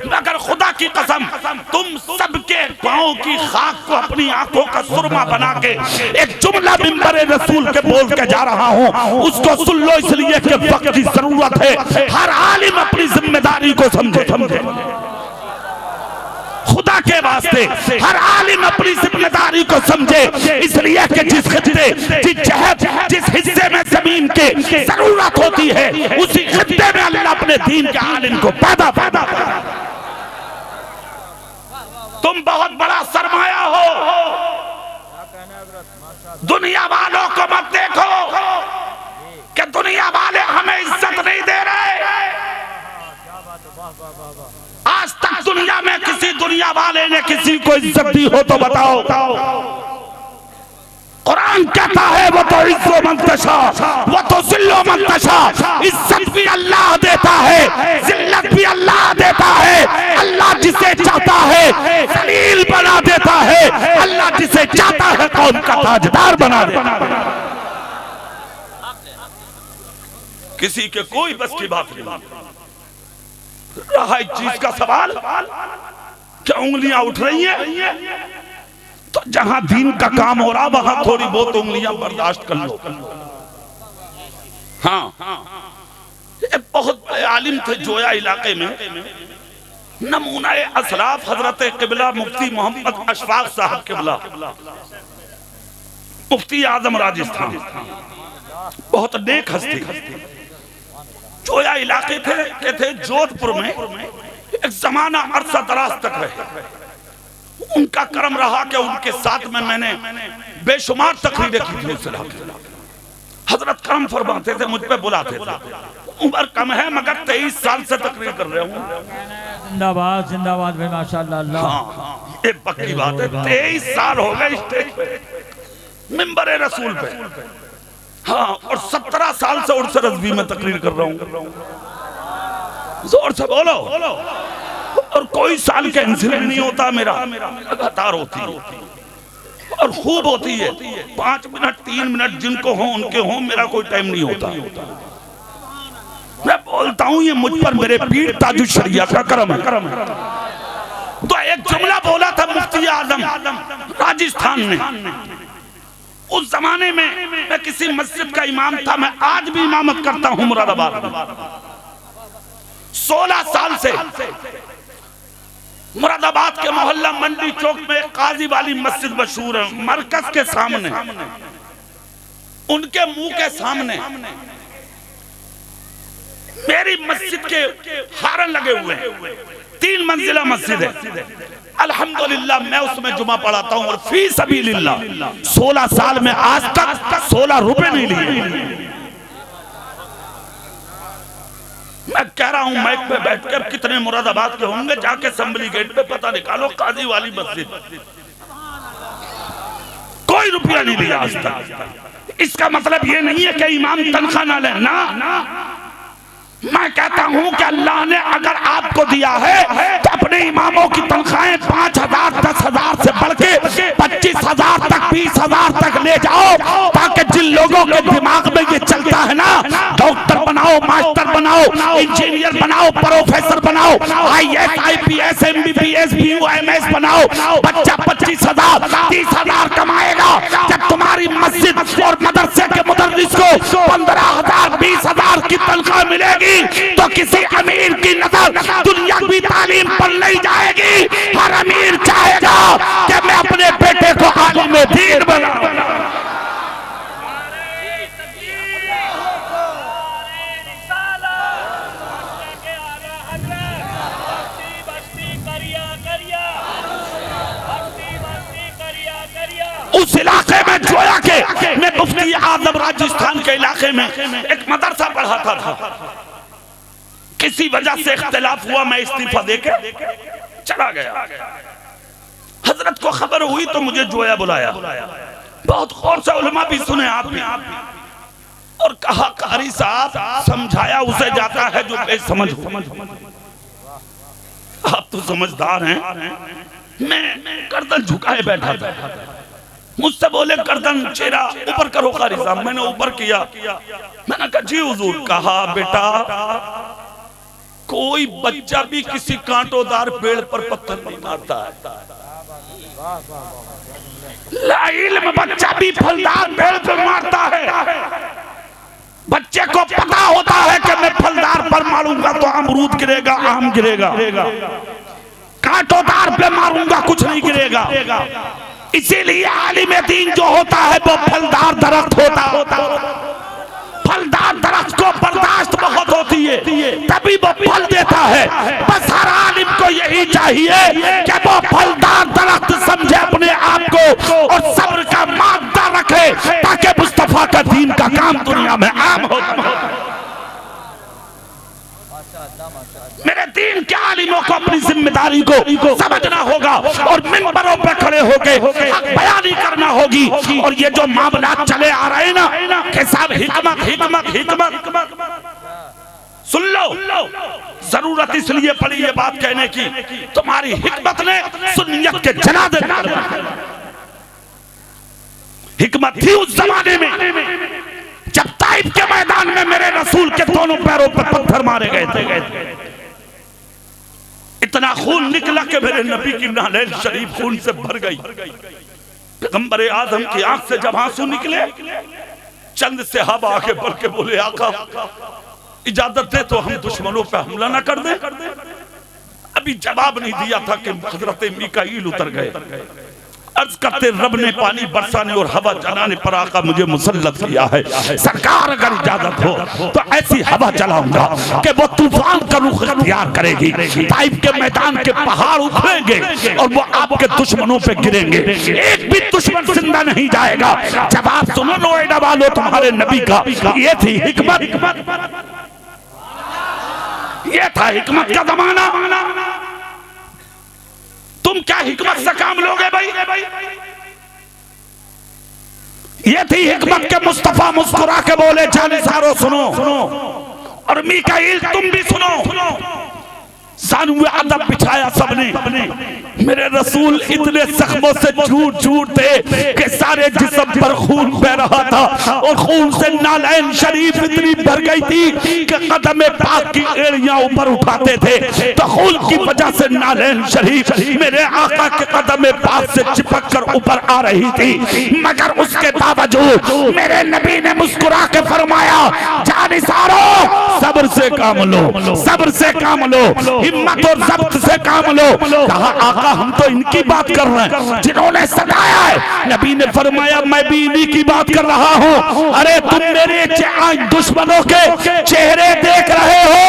मगर खुदा की कसम तुम सबके पाँव की खाक को अपनी आंखों का सुरमा बना के एक जुमला मिंबर रसूल के बोल के जा रहा हूँ, उसको सुन लो, इसलिए कि वक्त की जरूरत है। हर आलिम अपनी जिम्मेदारी को समझे, खुदा के वास्ते हर आलिम अपनी जिम्मेदारी को समझे, इसलिए कि जिस खित्ते, जिस जहत, जिस हिस्से में जमीन के जरूरत होती है, उसी खित्ते में अल्लाह अपने दीन के आलिम को पैदा पैदा। तुम बहुत बड़ा सरमाया हो, दुनिया वालों को मत देखो कि दुनिया वाले हमें इज्जत नहीं दे रहे। आज तक दुनिया में किसी दुनिया वाले ने किसी को इज्जत दी हो तो बताओ। कुरान कहता है वो तो इज्जत मंतशा, वो तो जिल्लो मंतशा, इज्जत भी अल्लाह देता है, जिल्लत भी अल्लाह देता है। अल्लाह जिसे चाहता है जलील बना देता है, अल्लाह ताजदार बना दे। किसी के कोई बस की बात नहीं। रहा एक चीज का सवाल, क्या उंगलियां उठ रही हैं? तो जहां दीन का काम हो रहा वहां थोड़ी बहुत उंगलियां बर्दाश्त कर लो। हाँ, बहुत बड़े आलिम थे जोया इलाके में, नमूना असराफ हजरत किबला मुफ्ती मोहम्मद अशफाक साहब किबला, मुफ्ती आजम राजस्थान, बहुत नेक हस्ती। जोया इलाके थे जोधपुर में, एक जमाना अरसा दराज तक रहे। उनका करम रहा कि उनके साथ में मैंने बेशुमार तकरीरें की थी। हजरत करम फरमाते थे, मुझ पे बुलाते थे। उम्र कम है मगर 23 साल से तकरीर कर रहे हूँ। जिंदाबाद जिंदाबाद भाई माशाअल्लाह। हाँ, ये पक्की बात है। 23 साल हो गए स्टेज पे, मिंबर रसूल पे। हाँ, और 17 साल से उर्स रज़वी में तकरीर कर रहा हूँ। जोर से बोलो। और कोई साल का इंसिडेंट नहीं होता मेरा, लगातार होती है और खूब होती है। 5 मिनट 3 मिनट जिनको हो उनके हो, मेरा कोई टाइम नहीं होता। मैं बोलता हूँ ये मुझ पर मेरे पीर ताजुल शरिया का करम है। तो एक जुमला बोला था मुफ्ती आजम राजस्थान ने। उस जमाने में मैं किसी मस्जिद का इमाम था, मैं आज भी इमामत करता हूँ मुरादाबाद में। 16 साल से मुरादाबाद के मोहल्ला मंडी चौक में काजी वाली मस्जिद मशहूर है, मरकज के सामने, उनके मुंह के सामने मेरी मस्जिद के हारन लगे हुए हैं। 3 मंजिला मस्जिद है। अल्हम्दुलिल्लाह मैं उसमें जुमा पढ़ाता हूँ और फी सबीलिल्लाह 16 साल में आज तक 16 रुपए नहीं लिए। मैं कह रहा हूं माइक पे बैठ कर, कितने मुरादाबाद के होंगे, जाके असेंबली गेट पे पता निकालो, काजी वाली मस्जिद, कोई रुपया नहीं लिया आज तक। इसका मतलब ये नहीं है कि इमाम तनख्वाह ना ले, ना। मैं कहता हूं कि अल्लाह ने अगर आपको दिया है तो अपने इमामों की तनख्वाहें 5,000 10,000 से बढ़ के 25,000 तक 20,000 तक ले जाओ, ताकि जिन लोगों के दिमाग में ये चलता है ना, डॉक्टर बनाओ, मास्टर बनाओ, इंजीनियर बनाओ, प्रोफेसर बनाओ, IAS IPS MBBS BUMS बनाओ, बच्चा 25,000 30,000 कमाएगा। जब तुम्हारी मस्जिद और मदरसे के मुदर्रिस को 15,000 20,000 की तनख्वाह मिलेगी तो किसी अमीर की नजर दुनियावी तालीम पर नहीं जाएगी। हर अमीर चाहेगा कि मैं अपने बेटे को आलिम दीन बनाऊं। उस इलाके में जोया के मैं मुफ्ती आजम राजस्थान के इलाके में एक मदरसा पढ़ाता था। किसी वजह से इख्तिलाफ हुआ, मैं इस्तीफा देके चला गया। हजरत को खबर हुई तो मुझे जोया बुलाया, बहुत गौर से उलमा भी सुने आप भी, और कहा कारी साहब समझाया उसे जाता है जो बेसमझ हो। आप तो समझदार हैं। मैं गर्दन झुकाए बैठा था, मुझसे बोले गर्दन चेहरा ऊपर करो कारी साहब। मैंने ऊपर किया, मैंने कहा जी हुजूर। कहा बेटा कोई बच्चा भी किसी कांटोदार पेड़ पर पत्थर नहीं मारता है, लाइल्म बच्चा भी फलदार पेड़ पर मारता है। बच्चे को पता होता है कि मैं फलदार पर मारूंगा तो अमरूद गिरेगा, आम गिरेगा, कांटोदार पे मारूंगा कुछ नहीं गिरेगा। इसीलिए आलिम दीन जो होता है वो फलदार दरख्त होता। फलदार दरख्त को बर्दाश्त बहुत होती है, तभी वो फल देता है। बस हर आलिम को यही चाहिए कि वो फलदार दरख्त समझे अपने आप को और सब्र का मादा रखे, ताकि मुस्तफा का दीन का काम दुनिया में आम हो। मेरे दीन के आलिमों को अपनी जिम्मेदारी को समझना होगा और मिंबरों पर खड़े होकर बयानी करना होगी। और ये जो मामला चले आ रहे हैं ना कि साहब हिकमत हिकमत हिकमत, सुन लो, जरूरत इसलिए पड़ी ये बात कहने की, तुम्हारी हिकमत ने सुन्नियत के जनादे हिकमत थी उस जमाने में जब ताइफ के मैदान में मेरे रसूल के दोनों पैरों पर पत्थर मारे गए थे। इतना खून निकला कि मेरे नबी की नालैन शरीफ खून से भर गई। पैगंबर आदम की आंख से जब आंसू निकले, चंद सहाबा आके बढ़ के बोले, आका इजाजत दे तो हम दुश्मनों पे हमला ना कर दे। अभी जवाब नहीं दिया था कि हजरत मीकाईल उतर गए। अर्ज करते, रब ने पानी बरसाने और हवा चलाने पर आका मुझे मुसल्लत किया है। सरकार अगर इजाजत हो तो ऐसी हवा चलाऊंगा कि वो तूफान का रुख इख्तियार करेगी। ताइफ के मैदान के पहाड़ उखड़ेंगे और वो आपके दुश्मनों पे गिरेंगे, एक भी दुश्मन जिंदा नहीं जाएगा। जब आप सुनो नोएडा वालों, तुम्हारे नबी का ये थी हिकमत, ये था हिकमत का जमाना। तुम क्या हिकमत से काम लोगे भाई? ये थी हिकमत के मुस्तफा मुस्कुरा के बोले, जानिसारो सुनो, और मीकाईल तुम भी सुनो। सानू अदब बिछाया सबने। मेरे रसूल इतने जख्मों से झूठ थे कि सारे जिस्म पर खून बह रहा था और खून से नालैन शरीफ इतनी भर गई थी कि कदम पाक की एड़ियां ऊपर उठाते थे तो खून की वजह से नालैन शरीफ मेरे आका के कदम पाक से चिपक कर ऊपर आ रही थी। मगर उसके बावजूद मेरे नबी ने मुस्कुरा के फरमाया, जानिसारो सब्र से काम लो, सब्र से काम लो, हिम्मत और ज़ब्त से काम लो। कहा, आका हम तो इनकी बात कर रहे हैं जिन्होंने सताया है। नबी ने फरमाया, मैं भी इन्हीं की बात कर रहा हूँ। अरे तुम मेरे दुश्मनों के चेहरे देख रहे हो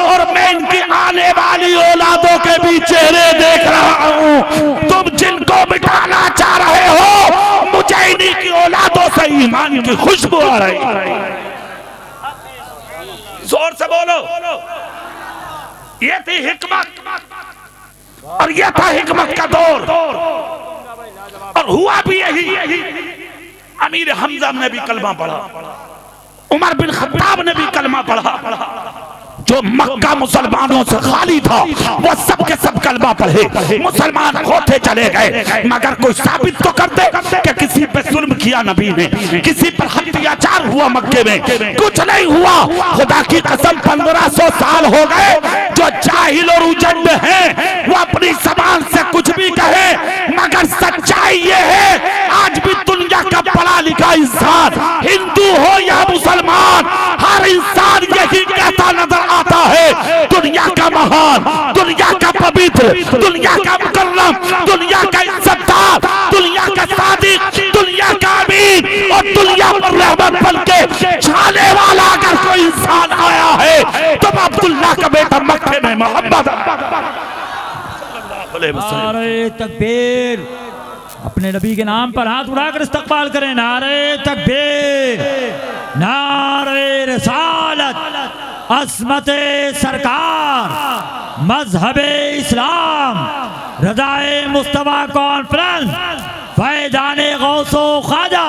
और मैं इनकी आने वाली औलादों के भी चेहरे देख रहा हूँ। तुम जिनको मिटाना चाह रहे हो, मुझे इन्हीं की औलादों से ईमान की खुशबू आ रही। जोर से बोलो, ये थी हिकमत और ये था हिकमत का दौर। और हुआ भी यही। अमीर हमजा ने भी कलमा पढ़ा, उमर बिन खत्ताब ने भी कलमा पढ़ा। जो मक्का मुसलमानों से खाली था वो सब के सब कलमा पढ़े, मुसलमान होते चले गए। मगर कोई साबित तो करते कि किसी पे जुल्म किया नबी ने, किसी पर अत्याचार हुआ मक्के में? कुछ नहीं हुआ। खुदा की कसम 1500 साल हो गए। जो जाहिल और उजड़ हैं वो अपनी जबान से कुछ भी कहे, मगर सच्चाई ये है आज भी दुनिया का पढ़ा लिखा इंसान, हिंदू हो या मुसलमान, हर इंसान यही कहता नजर आता है, दुनिया का महान, दुनिया का पवित्र, दुनिया का मुकर्रम, दुनिया का इज्जतदार, दुनिया का सादिक, दुनिया का अमीन और दुनिया पर रहमत बनके छाने वाला अगर कोई इंसान आया है तो अब्दुल्लाह का बेटा मक्के में मोहम्मद। नारे तकबीर, अपने नबी के नाम पर हाथ उठाकर इस्तकबाल करें। नारे तकबीर, नारे रिसालत, अस्मते सरकार, मजहबे इस्लाम, रज़ाए मुस्तफा कॉन्फ्रेंस, फैजाने गौसो ख्वाजा,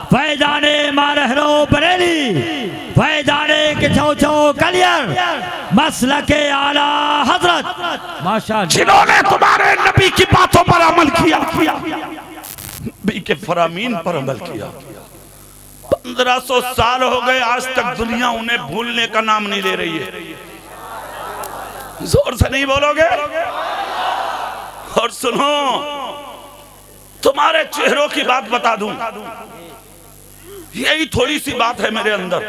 फैजाने मारहरो बरेली, फैजाने के चौचो कलियर, मसलके आला हजरत। माशाअल्लाह, जिन्होंने तुम्हारे नबी की बातों पर अमल किया, नबी के फरामीन पर अमल किया। 1500 साल हो गए, आज तक दुनिया उन्हें भूलने का नाम नहीं ले रही है। जोर से नहीं बोलोगे? और सुनो, तुम्हारे चेहरों की बात बता दूं, यही थोड़ी सी बात है मेरे अंदर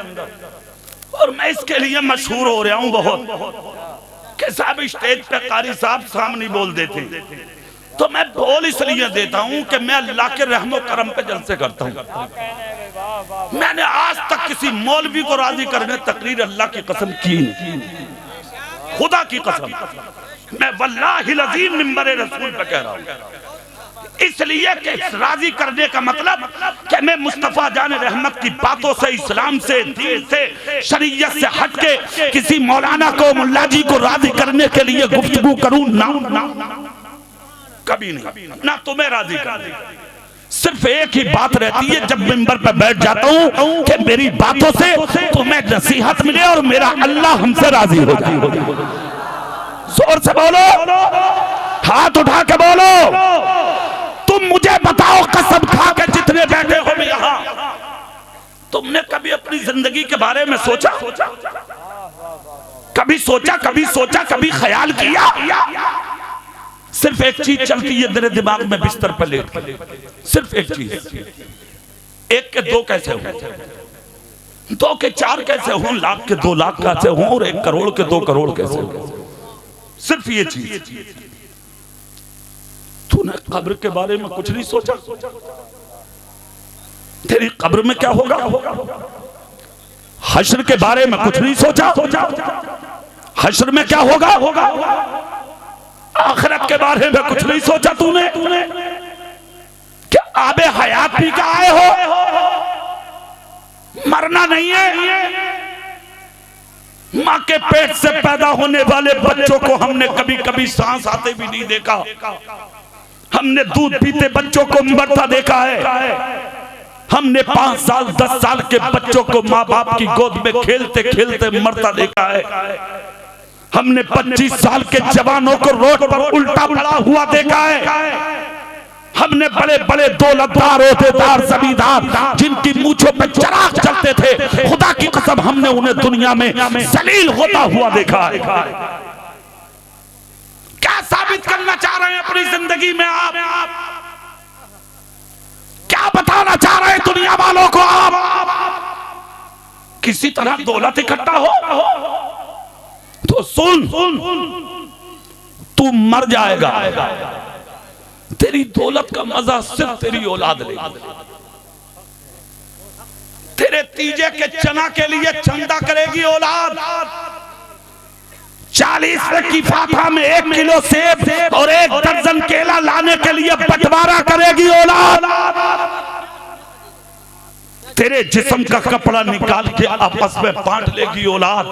और मैं इसके लिए मशहूर हो रहा हूं बहुत कि साहब स्टेज पे कारी साहब सामने बोल देते, तो मैं बोल इसलिए देता हूं कि मैं अल्लाह के रहमो करम पे जलसे करता हूं। मैंने आज तक किसी मौलवी को राजी करने तकरीर अल्लाह की कसम की नहीं, खुदा की कसम, मैं वल्लाहिल अज़ीम मिंबर रसूल पे कह रहा हूं। इसलिए कि राजी करने का मतलब कि मैं मुस्तफा जान रहमत की बातों से, इस्लाम से, दीन से, शरीयत से हटके किसी मौलाना को, मुल्ला जी को राजी करने के लिए गुफ्तगू करूं ना, कभी नहीं, ना तुम्हें राजी कर। सिर्फ एक ही बात रहती है जब मिंबर पर बैठ जाता हूं कि मेरी बातों से तुम्हें नसीहत मिले और मेरा अल्लाह हमसे राजी हो जाए। जोर से बोलो, हाथ उठा के बोलो। तुम मुझे बताओ, कसम खा के जितने बैठे हो तुमने कभी अपनी जिंदगी के बारे में सोचा? कभी सोचा, कभी सोचा, कभी ख्याल किया? सिर्फ एक चीज चलती है तेरे दिमाग में बिस्तर पर लेट के, सिर्फ एक चीज, 1 के 2 कैसे हो, 2 के 4 कैसे हो, लाख के 2 लाख कैसे हो, और 1 करोड़ के 2 करोड़ कैसे हो। सिर्फ ये चीज। तूने कब्र के बारे में कुछ नहीं सोचा? तेरी कब्र में क्या होगा? हश्र के बारे में कुछ नहीं सोचा? हश्र में क्या होगा? आखिरत के बारे में कुछ नहीं सोचा तूने? क्या आबे हयात पी के आए हो? मरना नहीं है। माँ के पेट से पैदा होने वाले बच्चों को हमने कभी कभी सांस आते भी नहीं देखा। हमने दूध पीते बच्चों को मरता देखा है। हमने 5 साल 10 साल के बच्चों को माँ बाप की गोद में खेलते खेलते मरता देखा है। हमने 25 साल के जवानों को रोड पर उल्टा पड़ा हुआ देखा है। हमने बड़े बड़े दौलतदार, ओहदेदार, जमींदार जिनकी मूंछों पे चिराग जलते थे, खुदा की कसम हमने उन्हें दुनिया में जलील होता हुआ देखा है। क्या साबित करना चाह रहे हैं अपनी जिंदगी में आप? क्या बताना चाह रहे हैं दुनिया वालों को आप? किसी तरह दौलत इकट्ठा हो तो सुन, तू मर जाएगा। तेरी दौलत का मजा सिर्फ तेरी औलाद लेगी। तेरे तीजे के चना के लिए चंदा करेगी औलाद। 40 की फाफा में 1 किलो सेब और 1 दर्जन केला लाने के लिए बंटवारा करेगी औलाद। तेरे जिस्म का कपड़ा निकाल के आपस में बांट लेगी औलाद।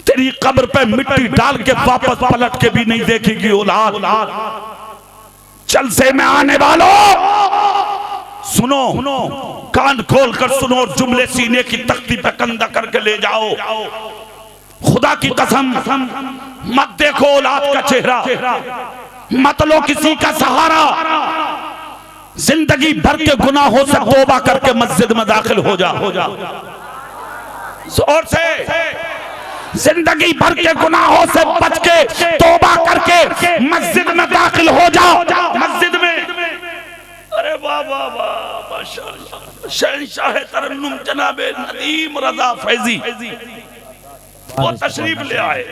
तेरी कब्र पे मिट्टी डाल के वापस पलट के भी नहीं देखेगी औलाद। जलसे में आने वालों सुनो, कान खोल कर सुनो और जुमले सीने की तख्ती पे कंधा करके ले जाओ। खुदा की कसम मत देखो औलाद का चेहरा, मत लो किसी का सहारा। जिंदगी भर के गुनाहों से तौबा करके मस्जिद में दाखिल हो जा। जोर से, जिंदगी भर के गुनाहों से बच के तौबा करके मस्जिद में दाखिल हो जाओ। मस्जिद में, अरे वाह वाह वाह, माशाअल्लाह। शहंशाह तरन्नुम जनाब नदीम रजा फैजी वो तशरीफ ले आए।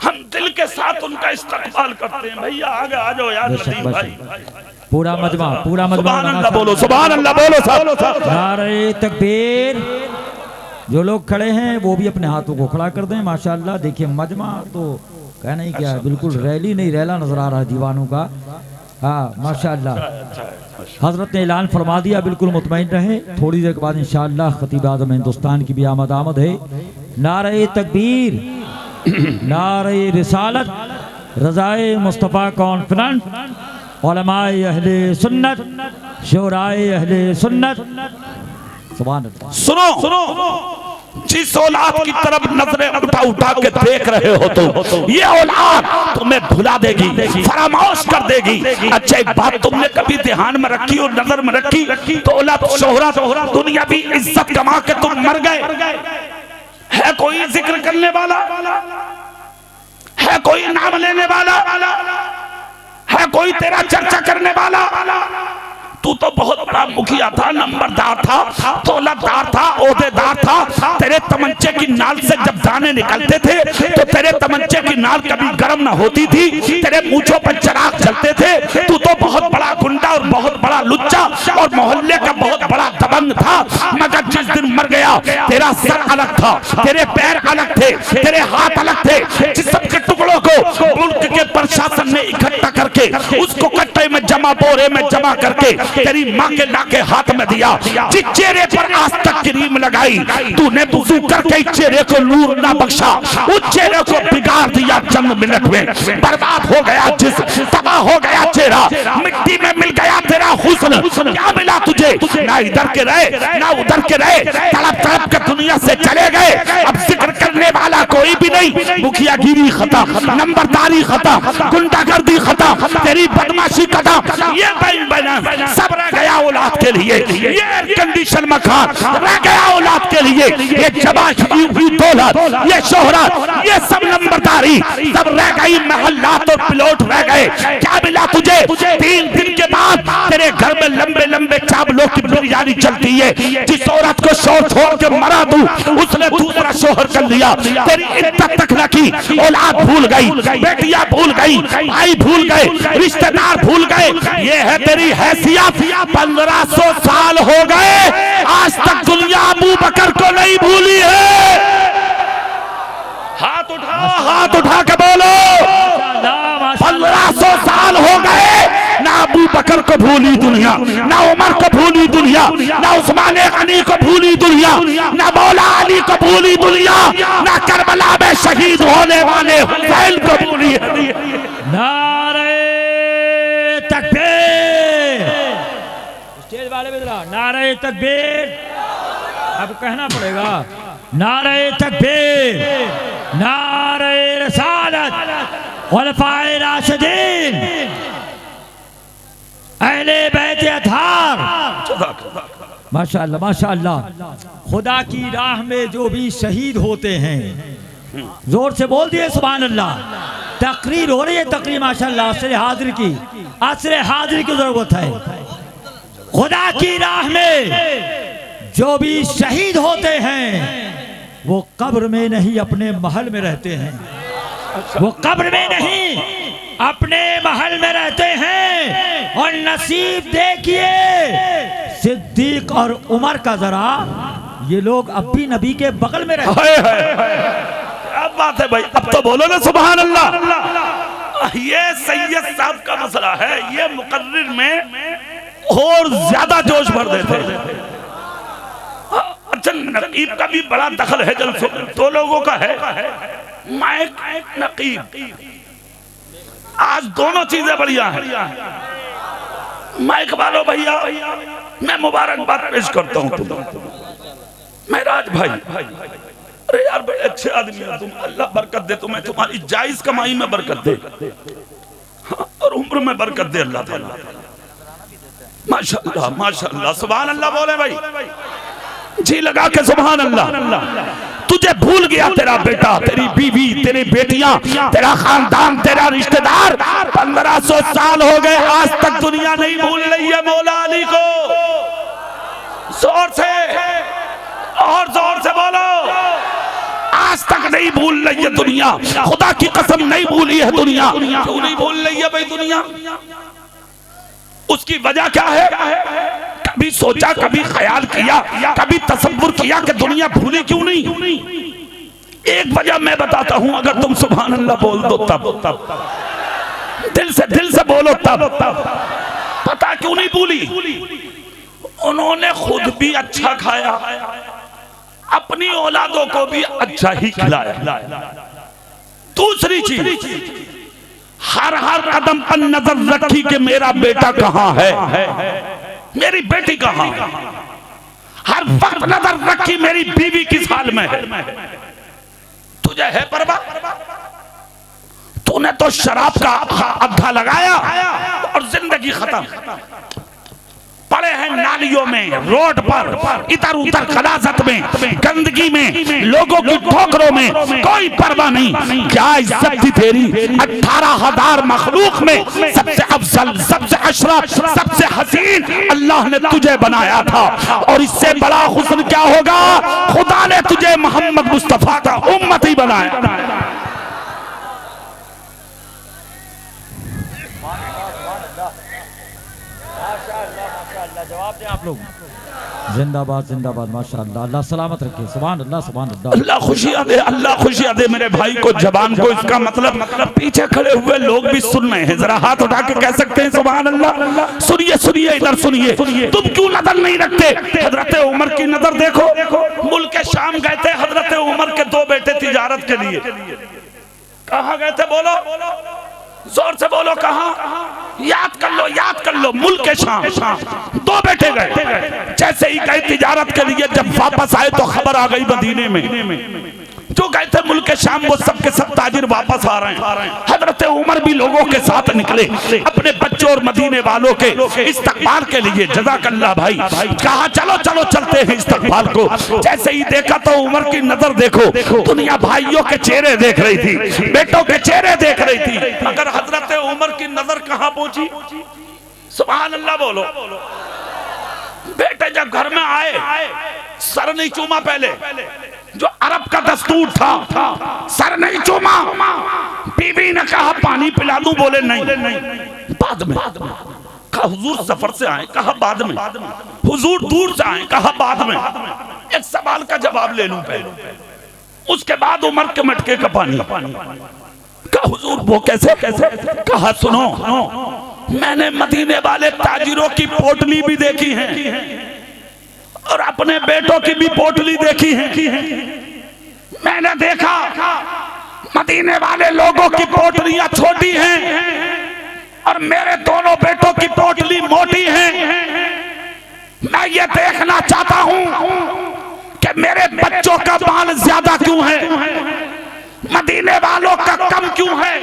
हम दिल के साथ उनका इस्तकबाल करते हैं। भैया आगे आ जाओ यार नदीम भाई। पूरा मजमा सुभान अल्लाह बोलो, सुभान अल्लाह बोलो। नारे तकबीर। जो लोग खड़े हैं वो भी अपने हाथों को खड़ा कर दें। माशाअल्लाह। देखिए मजमा तो कहना ही क्या है, बिल्कुल रैली नहीं रैला नजर आ रहा है दीवानों का। हाँ माशाअल्लाह। हजरत ने ऐलान फरमा दिया, बिल्कुल मुतमईन रहे। थोड़ी देर के बाद इंशाअल्लाह खतीब आज़म हिंदुस्तान की भी आमद है। नारे तकबीर, नारे रिसालत, रज़ाए मुस्तफ़ा कॉन्फ्रेंस, उलमाए अहले सुन्नत, शोराए अहले सुन्नत। सुभान अल्लाह। सुनो, जिस औलाद की तरफ नजरें उठा उठा के देख रहे हो तो ये औलाद तुम्हें भुला देगी, फरामोश कर देगी। अच्छा एक बात तुमने कभी ध्यान में रखी और नजर में रखी? दौलत, शोहरत, दुनियावी इज्जत कमा के तुम मर गए। है कोई जिक्र करने वाला? है कोई नाम लेने वाला? है कोई तेरा चर्चा करने वाला? तू तो बहुत बड़ा मुखिया था, नंबरदार था, दौलतदार था, ओहदेदार था। तेरे तमंचे की नाल से जब दाने निकलते थे तो तेरे तमंचे की नाल कभी गर्म ना होती थी। तेरे मूंछों पर चिराग जलते थे। तू तो बहुत बड़ा गुंडा और बहुत बड़ा लुच्चा और मोहल्ले का बहुत बड़ा दबंग था। मगर जिस दिन मर गया तेरा सर अलग था, तेरे पैर अलग थे, तेरे हाथ अलग थे। जिस्म के टुकड़ों को मुल्क के प्रशासन ने इकट्ठा करके उसको कट्टे में जमा, बोरे में जमा करके तेरी माँ के लाके हाथ में दिया। जिस चेहरे पर आज तक क्रीम लगाई, तूने वुज़ू करके चेहरे को नूर ना बख्शा। उस चेहरे को बिगाड़ दिया चंद मिनट में। बर्बाद हो गया जिस्म, तबाह हो गया चेहरा, मिट्टी में मिल गया तेरा हुस्न। क्या मिला तुझे? ना इधर के रहे ना उधर के रहे, तड़प तड़प के दुनिया से चले गए। अब जिक्र करने वाला कोई भी नहीं। मुखियागिरी खत्म, नंबरदारी खत्म, गुंडागर्दी खत्म, तेरी बदमाशी खत्म, ये बना सब रह गया औलाद के लिए, ये एयर कंडीशन मकान रह गया औलाद के लिए, ये जबाशी हुई दौलत, ये शोहरत, ये सब नंबरदारी सब रह गई, महल्लात और प्लॉट रह गए। क्या मिला तुझे? 3 दिन के बाद तेरे घर में लंबे लंबे चावलों की बिरयानी चलती है। जिस औरत को शोहर छोड़ के मरा दूं, उसने दूसरा शोहर कर लिया, तेरी इज्जत तक न की, औलाद भूल गई, बेटियां भूल गई, भाई भूल गए, रिश्तेदार भूल गए। ये है तेरी हैसियत। 1500 साल हो गए, आज तक दुनिया अबू बकर को नहीं भूली है। हाथ उठा के बोलो, 1500 साल हो गए, ना अबू बकर को भूली दुनिया, ना उमर को भूली दुनिया, ना उस्मान गनी को भूली दुनिया, ना मौला अली को भूली दुनिया, ना करबला में शहीद होने वाले हुसैन को भूली है। नारे तकबीर, स्टेज वाले भी नारे तकबीर, अब कहना पड़ेगा नारे तकबीर, नारे रसालत, खुलफाए राशिदीन, अहले बैत अतहार। माशाअल्लाह माशाअल्लाह। खुदा की राह में जो भी शहीद होते हैं, जोर से बोल दिए सुभान अल्लाह। तकरीर हो रही है, तकरीर माशाअल्लाह, असर हाजिर की, असर हाजिर की जरूरत है। खुदा की राह में जो भी शहीद होते हैं वो कब्र में नहीं अपने महल में रहते हैं, वो कब्र में नहीं अपने महल में रहते हैं। और नसीब देखिए सिद्दीक और उमर का, जरा ये लोग अब भी नबी के बगल में रहते हैं। अब बात है भाई, अब तो बोलो ना सुभान अल्लाह। ये सैयद साहब का मसला है, ये मुकर्रिर में और ज्यादा जोश भर देते हैं। अच्छा, नकीब का भी बड़ा दखल है, जल 2 लोगों का है, माइक नकीब, आज दोनों चीजें बढ़िया हैं। माइक वालों भैया, मैं मुबारकबाद पेश करता हूँ तुम्हें, महराज भाई। अरे यार बड़े अच्छे आदमी हो तुम, अल्लाह बरकत दे तुम्हें, तुम्हारी जायज कमाई में बरकत दे, हाँ, और उम्र में बरकत दे अल्लाह ताला। माशाअल्लाह माशाअल्लाह, सुभान अल्लाह बोले भाई, जी लगा के सुभान अल्लाह। तुझे भूल गया तेरा बेटा, तेरी बीवी, तेरी बेटियां, तेरा खानदान, तेरा रिश्तेदार। 1500 साल हो गए, आज तक दुनिया नहीं भूल रही है मौला अली को। जोर से और जोर से बोलो, आज तक नहीं भूल रही है दुनिया, खुदा की कसम नहीं भूली है दुनिया। क्यों नहीं भूल रही है भाई दुनिया? उसकी वजह क्या है? कभी सोचा, कभी ख्याल किया, कभी तसव्वुर किया कि दुनिया भूली क्यों नहीं? एक वजह मैं बताता हूं, अगर तुम सुभान अल्लाह बोल दो तब दिल से बोलो तब पता क्यों नहीं भूली? उन्होंने खुद भी अच्छा खाया, अपनी औलादों को भी अच्छा ही खिलाया। दूसरी चीज, हर कदम पर नजर रखी कि मेरा बेटा कहां है, मेरी बेटी कहां। हर वक्त नजर रखी मेरी बीवी किस हाल में है। तुझे है परवाह? तूने तो शराब का अड्डा लगाया और जिंदगी खत्म। पड़े हैं नालियों में, रोड पर, इधर उधर खलासत में, गंदगी में, लोगों की ठोकरों में, कोई परवाह नहीं। क्या इज्जत थी तेरी? 18,000 मखलूक में सबसे अफजल, सबसे अशरफ, सबसे हसीन अल्लाह ने तुझे बनाया था। और इससे बड़ा हुस्न क्या होगा? खुदा ने तुझे मोहम्मद मुस्तफा का उम्मती बनाया। जवाब दें आप लोग। जिंदाबाद जिंदाबाद माशाअल्लाह, अल्लाह सलामत रखे। सुभान अल्लाह सुभान अल्लाह। अल्लाह खुशियां दे, अल्लाह खुशियां दे मेरे भाई को, जवान को। इसका मतलब पीछे खड़े हुए लोग भी सुन रहे हैं, जरा हाथ उठा के कह सकते हैं सुभान अल्लाह। सुनिए सुनिए, इधर सुनिए। तुम क्यों नजर नहीं रखते? हजरत उमर की नजर देखो। मुल्क शाम गए थे हजरत उमर के 2 बेटे तिजारत के लिए। कहाँ गए थे? बोलो जोर से बोलो, कहाँ? याद कर लो, मुल्क के शाम 2 बेटे गए। जैसे ही गए तिजारत के लिए, जब वापस आए तो खबर आ गई मदीने में जो गए थे मुल्क शाम वो सब के सब ताजिर वापस आ रहे हैं। हजरत उमर भी लोगों के साथ निकले अपने बच्चों और मदीने वालों के इस्तकबाल के लिए। जज़ाकल्लाह भाई। कहा चलो चलो चलते हैं इस्तकबाल को। जैसे ही देखा तो उमर की नजर देखो, दुनिया भाइयों के चेहरे देख रही थी, बेटों के चेहरे देख रही थी, मगर हजरत उमर की नजर कहां पहुंची? सुभान अल्लाह बोलो। बेटे जब घर में आए सर नहीं चूमा, पहले जो अरब का दस्तूर था सर नहीं चूमा। बीवी ने कहा पानी पिला दूं, बोले नहीं बाद में। कहा हुजूर सफर से आए, कहा बाद में। हुजूर दूर से आए, कहा बाद में। एक सवाल का जवाब ले लूं पहले, उसके बाद उमर के मटके का पानी। कहा हुजूर वो कैसे? कहा सुनो, मैंने मदीने वाले ताजिरों की पोटली भी देखी है और अपने बेटों की भी पोटली देखी है। मैंने देखा मदीने वाले लोगों की पोटलियां छोटी हैं और मेरे दोनों बेटों की पोटली मोटी है। मैं ये देखना चाहता हूं कि मेरे बच्चों का माल ज्यादा क्यों है, मदीने वालों का कम क्यों है।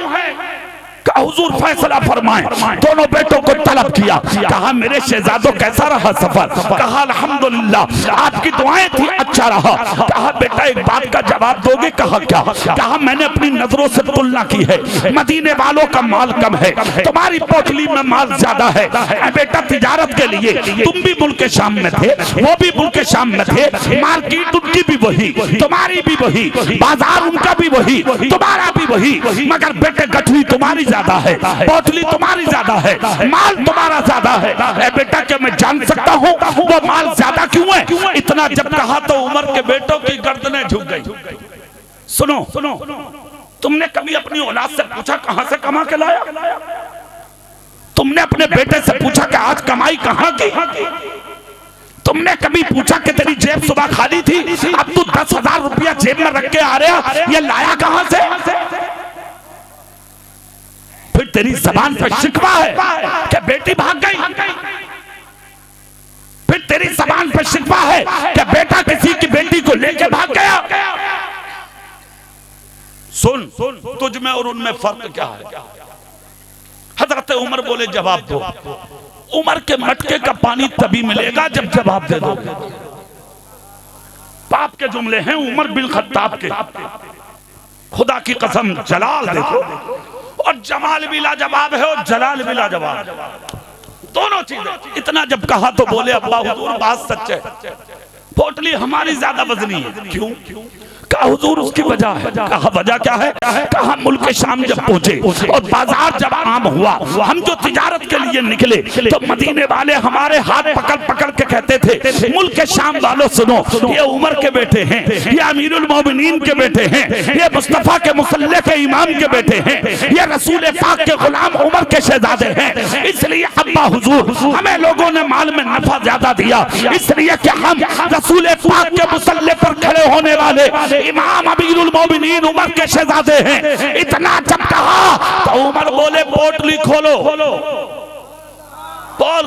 हुजूर फैसला फरमाएं। दोनों बेटों को तलब किया, कहा मेरे शहजादों कैसा रहा सफर? कहा अल्हम्दुलिल्लाह आपकी दुआएं थी, अच्छा रहा। कहा बेटा एक बात का जवाब दोगे? कहा क्या? कहा मैंने अपनी नजरों से तुलना की है, मदीने वालों का माल कम है, तुम्हारी पोटली में माल ज्यादा है। बेटा तिजारत के लिए तुम भी मुल्क शाम में थे, वो भी मुल्क शाम में थे, मार्केट उनकी भी वही, तुम्हारी भी वही, बाजार उनका भी वही, तुम्हारा भी वही, मगर बेटे गठरी तुम्हारी ज्यादा है, पोटली तुम्हारी ज्यादा है, माल तुम्हारा ज्यादा है। ए बेटा क्या मैं जान सकता हूँ वो माल ज्यादा क्यों है? इतना जब कहा तो उमर के बेटों की गर्दनें झुक गई। सुनो, तुमने कभी अपनी औलाद से पूछा कहां से कमा के लाया? तुमने अपने बेटे से पूछा कि आज कमाई कहां की? तुमने कभी पूछा कि तेरी जेब सुबह खाली थी, अब तू 10,000 रुपया जेब में रख के आ रहा, ये लाया कहां से? फिर तेरी जबान पर शिकवा है कि बेटी भाग गई, फिर तेरी जबान पर शिकवा है कि बेटा किसी की बेटी को लेके भाग गया। सुन, तुझ में और उनमें फर्क क्या है? हजरत उमर बोले जवाब दो। उमर के मटके का पानी तभी मिलेगा जब जवाब दे दोगे। पाप के जुमले हैं उमर बिन खत्ताब के। खुदा की कसम जलाल देखो और जमाल भी लाजवाब है और जलाल भी लाजवाब, दोनों चीजें। इतना जब कहा तो बोले अब्बा हुजूर बात सच है, पोटली हमारी ज्यादा वजनी है। क्यों? कहा हुजूर उसकी वजह है। कहा वजह क्या है? कहा मुल्क शाम जब पहुंचे और बाजार जब आम हुआ, हम जो तिजारत के लिए निकले तो मदीने वाले हमारे हाथ पकड़ पकड़ के कहते थे मुल्क शाम वालों सुनो, ये उमर के बेटे हैं, ये अमीरुल मोमिनीन के बेटे हैं, ये मुस्तफा के मुसल्ले के इमाम के बेटे हैं, ये रसूल पाक के गुलाम उमर के शहजादे हैं। इसलिए अब्बा हुजूर हमें लोगों ने माल में नफा ज्यादा दिया, इसलिए कि हम रसूल पाक के मुसल्ले पर खड़े होने वाले इमाम अमीरुल मोमिनीन उमर के शहजादे हैं। इतना जब कहा तो उमर बोले पोटली खोलो,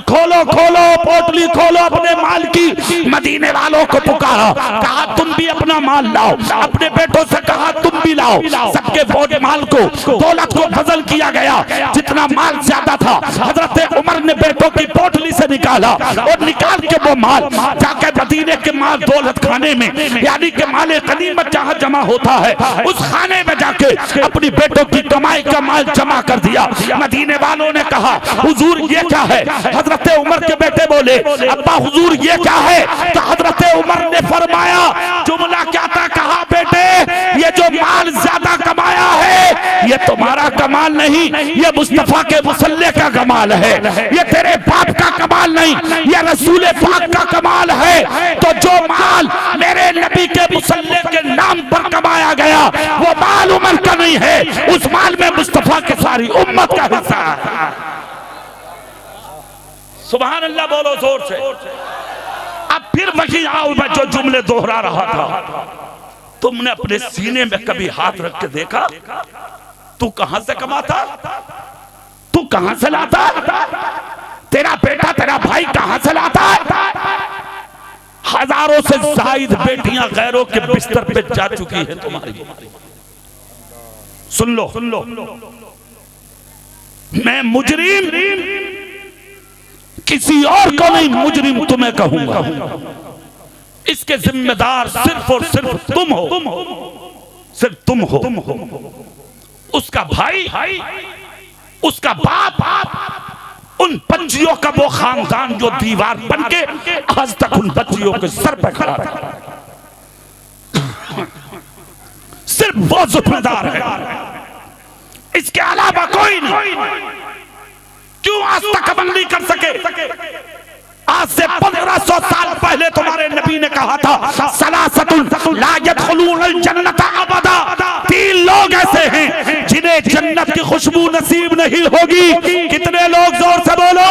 खोलो पोटली खोलो अपने माल की। मदीने वालों को पुकारा, कहा तुम भी अपना माल लाओ, अपने बेटों से कहा तुम भी लाओ। सबके बोझ माल को, दौलत को बदल किया गया। जितना माल ज्यादा था हजरत उमर ने बेटों की पोटली से निकाला और निकाल के वो माल जाके मदीने के माल दौलत खाने में, यानी कि माल गनीमत जहाँ जमा होता है उस खाने में जाके अपनी बेटों की कमाई का माल जमा कर दिया। मदीने वालों ने कहा हुजूर ये क्या है? हजरत उमर के बेटे बोले अब्बा हुजूर ये क्या है? तो हजरत उमर ने फरमाया जुमला क्या था? कहा बेटे ये जो माल ज्यादा कमाया है ये तुम्हारा कमाल नहीं, ये मुस्तफा के मुसल्ले का कमाल है, ये तेरे बाप का कमाल नहीं, ये रसूल पाक का कमाल है। तो जो माल मेरे नबी के मुसल्ले के नाम पर कमाया गया वो माल उमर का नहीं है, उस माल में मुस्तफा के सारी उम्मत का हिस्सा है। सुभान अल्लाह बोलो जोर से। अब फिर वही आओ, मैं जो जुमले दोहरा रहा था, तुमने अपने सीने में कभी हाथ रख के देखा? तू कहां से कमाता? तू कहां से लाता? तेरा बेटा तेरा भाई कहां से लाता? 400 से जायद बेटियां गैरों के बिस्तर पे जा चुकी है तुम्हारी। सुन लो, मैं मुजरिम किसी और को नहीं, मुजरिम तुम्हें कहूंगा। इसके जिम्मेदार सिर्फ और सिर्फ तुम हो, सिर्फ तुम हो। उसका भाई, उसका बाप, उन बच्चियों का वो खानदान जो दीवार बन के आज तक उन बच्चियों के सर पे खड़ा था, सिर्फ वो जिम्मेदार है, इसके अलावा कोई नहीं। क्यों आज तक अमल नहीं कर सके? आज से 1500 साल पहले तुम्हारे नबी ने कहा था, सलासतुन ला यदखुलूनल जन्नत अबदा, 3 लोग ऐसे हैं जिन्हें जन्नत की खुशबू नसीब नहीं होगी। कितने लोग? जोर से बोलो,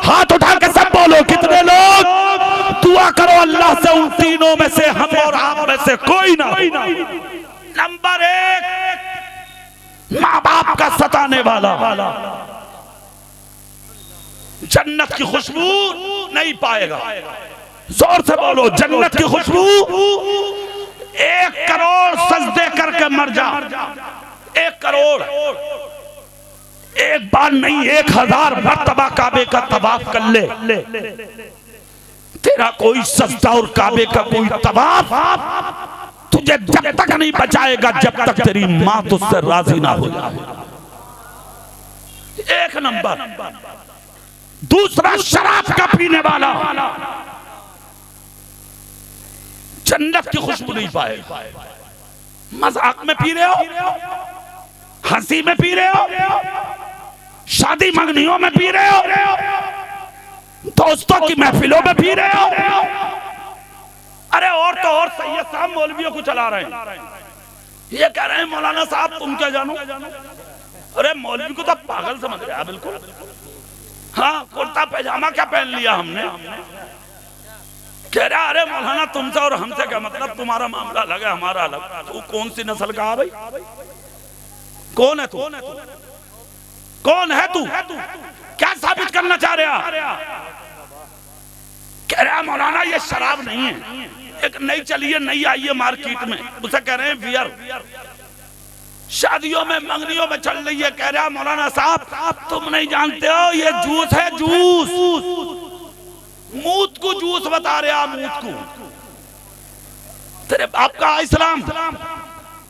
हाथ उठा के सब बोलो, कितने लोग? दुआ करो अल्लाह से उन तीनों में से हम और आप में से कोई ना। नंबर 1, माँ बाप का सताने वाला जन्नत की खुशबू नहीं पाएगा। जोर से बोलो, जन्नत की खुशबू। 1 करोड़ सजदे करके मर जा, 1 करोड़, एक बार नहीं 1000 मर्तबा काबे का तवाफ कर ले, तेरा कोई सजदा और काबे का कोई तवाफ तुझे जब तक नहीं बचाएगा जब तक तेरी मां तुझसे राजी ना हो जाए। 1 नंबर। दूसरा, शराब का पीने वाला जन्नत की खुशबू नहीं पाएगा। मजाक में पी रहे हो, हंसी में पी रहे हो, शादी मंगनियों में पी रहे हो, दोस्तों की महफिलों में पी रहे हो। अरे और तो और सैयद साहब मौलवियों को चला रहे हैं, ये कह रहे हैं मौलाना साहब तुम क्या जानो। अरे मौलवी को तो पागल समझ रहे हैं बिल्कुल। हाँ, कुर्ता पैजामा क्या पहन लिया हमने। कह रहा अरे मौलाना तुमसे और हमसे क्या मतलब, तुम्हारा मामला अलग है हमारा अलग। तू कौन सी नस्ल का है भाई? कौन है तू? कौन है तू? क्या साबित करना चाह रहा? कह रहा मौलाना ये शराब नहीं है, एक नई चली है, नई आई है मार्केट में, उसे कह रहे हैं बियर। शादियों में मंगनियों में चल रही है। कह रहा मौलाना साहब तुम नहीं जानते हो ये जूस है, जूस, मूत को जूस बता रहे आप, मूत को। तेरे बाप का है इस्लाम,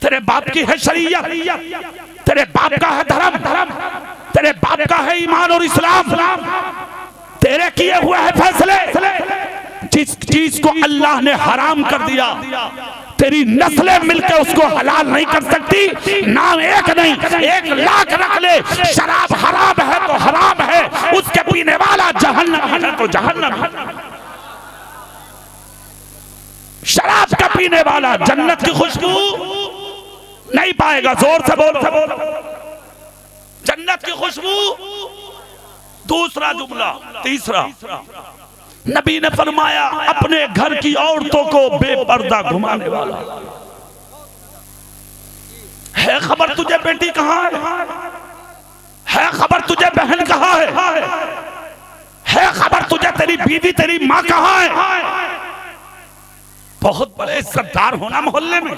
तेरे बाप की है शरीयत, तेरे बाप का है धर्म, तेरे बाप का है ईमान और इस्लाम, तेरे किए हुए हैं फैसले। जिस चीज को अल्लाह ने हराम कर दिया तेरी नस्लें मिलकर उसको हलाल नहीं कर सकती। नाम एक नहीं 1 लाख रख ले, शराब हराम है तो हराम है, उसके पीने वाला जहन्नम है तो जहन्नम है। शराब का पीने वाला जन्नत की खुशबू नहीं पाएगा। जोर से बोलो, जन्नत की खुशबू। दूसरा जुमला, तीसरा, नबी ने फरमाया अपने घर की औरतों को बेपर्दा घुमाने वाला। है खबर तुझे बेटी कहाँ है खबर तुझे बहन कहाँ है खबर तुझे तेरी बीवी तेरी माँ कहाँ है। बहुत बड़े इज्जतदार होना मोहल्ले में,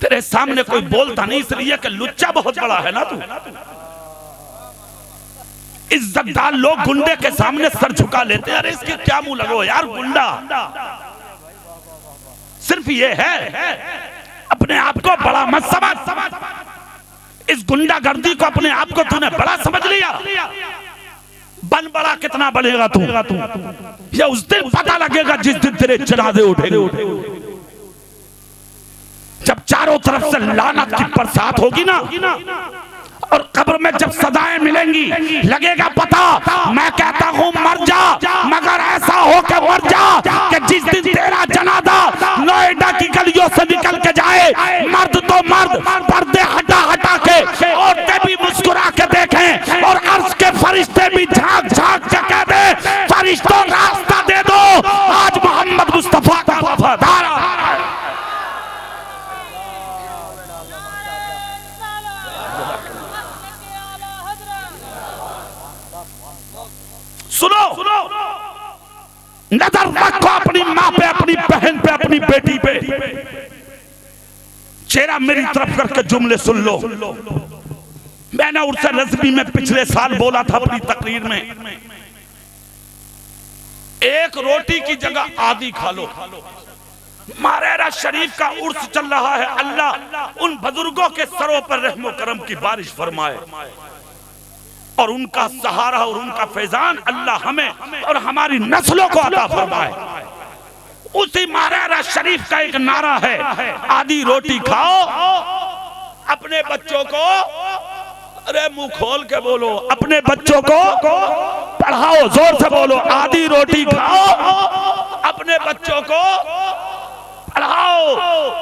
तेरे सामने कोई बोलता नहीं इसलिए कि लुच्चा बहुत बड़ा है ना तू। इज्जतदार लोग गुंडे के सामने सर झुका लेते हैं। अरे इसके क्या मुंह लगो यार, गुंडा सिर्फ ये है, अपने आप को बड़ा मत समझ। इस गुंडागर्दी को अपने आप को तूने बड़ा समझ लिया। बन बड़ा कितना बनेगा तू, ये उस दिन पता लगेगा जिस दिन तेरे जनाजे उठेंगे। जब चारों तरफ से लानत की बरसात होगी ना, और कब्र में जब सदाएं मिलेंगी लगेगा पता। मैं कहता हूँ मर जा, मगर ऐसा हो के मर जा कि जिस दिन तेरा जनाजा नोएडा की गलियों से निकल के जाए, मर्द तो मर्द पर्दे हटा हटा के औरतें भी मुस्कुरा के देखें और अर्श के फरिश्ते भी झांक झांक के कह दे, फरिश्तों रास्ता दे दो, आज मोहम्मद मुस्तफा का वफादार। सुनो, नजर रखो अपनी माँ पे, अपनी बहन पे, अपनी बेटी पे। चेहरा मेरी तरफ करके जुमले सुन लो। मैंने उर्स रज़वी में पिछले साल बोला था अपनी तकरीर में, एक रोटी की जगह आधी खा लो। मारेरा शरीफ का उर्स चल रहा है, अल्लाह उन बुजुर्गों के सरों पर रहमो करम की बारिश फरमाए और उनका सहारा और उनका फैजान अल्लाह हमें और हमारी नस्लों को अता फरमाए। उसी मारेरा शरीफ का एक नारा है, आधी रोटी खाओ, अपने बच्चों को, अरे मुंह खोल के बोलो, अपने बच्चों को पढ़ाओ, जोर से बोलो, आधी रोटी खाओ, अपने बच्चों को पढ़ाओ।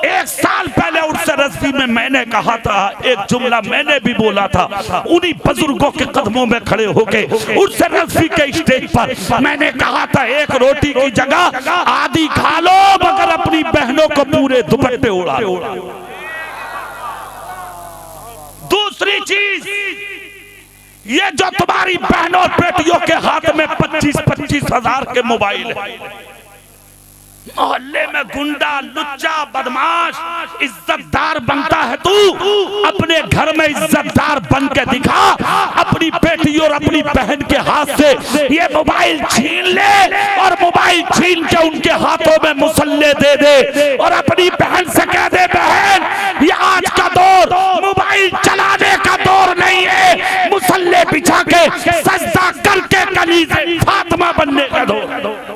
एक साल पहले उर्स रज़वी में मैंने कहा था, एक जुमला मैंने भी बोला था, उन्हीं बुजुर्गों के कदमों में खड़े होके उर्स रज़वी के स्टेज पर मैंने कहा था, एक रोटी की जगह आधी खा लो, मगर अपनी बहनों को पूरे दुपट्टे उड़ा लो। दूसरी चीज, ये जो तुम्हारी बहनों और बेटियों के हाथ में 25-25 हजार के मोबाइल है, मोहल्ले में गुंडा, लुच्चा, बदमाश, इज्जतदार बनता है तू, अपने घर में इज्जतदार बन के दिखा। अपनी बेटी और अपनी बहन के हाथ से ये मोबाइल छीन ले और मोबाइल छीन के उनके हाथों में मुसल्ले दे दे और अपनी बहन से कह दे, बहन ये आज का दौर मोबाइल चलाने का दौर नहीं है, मुसल्ले बिछा के सजदा करके कली से फातिमा बनने का दौर।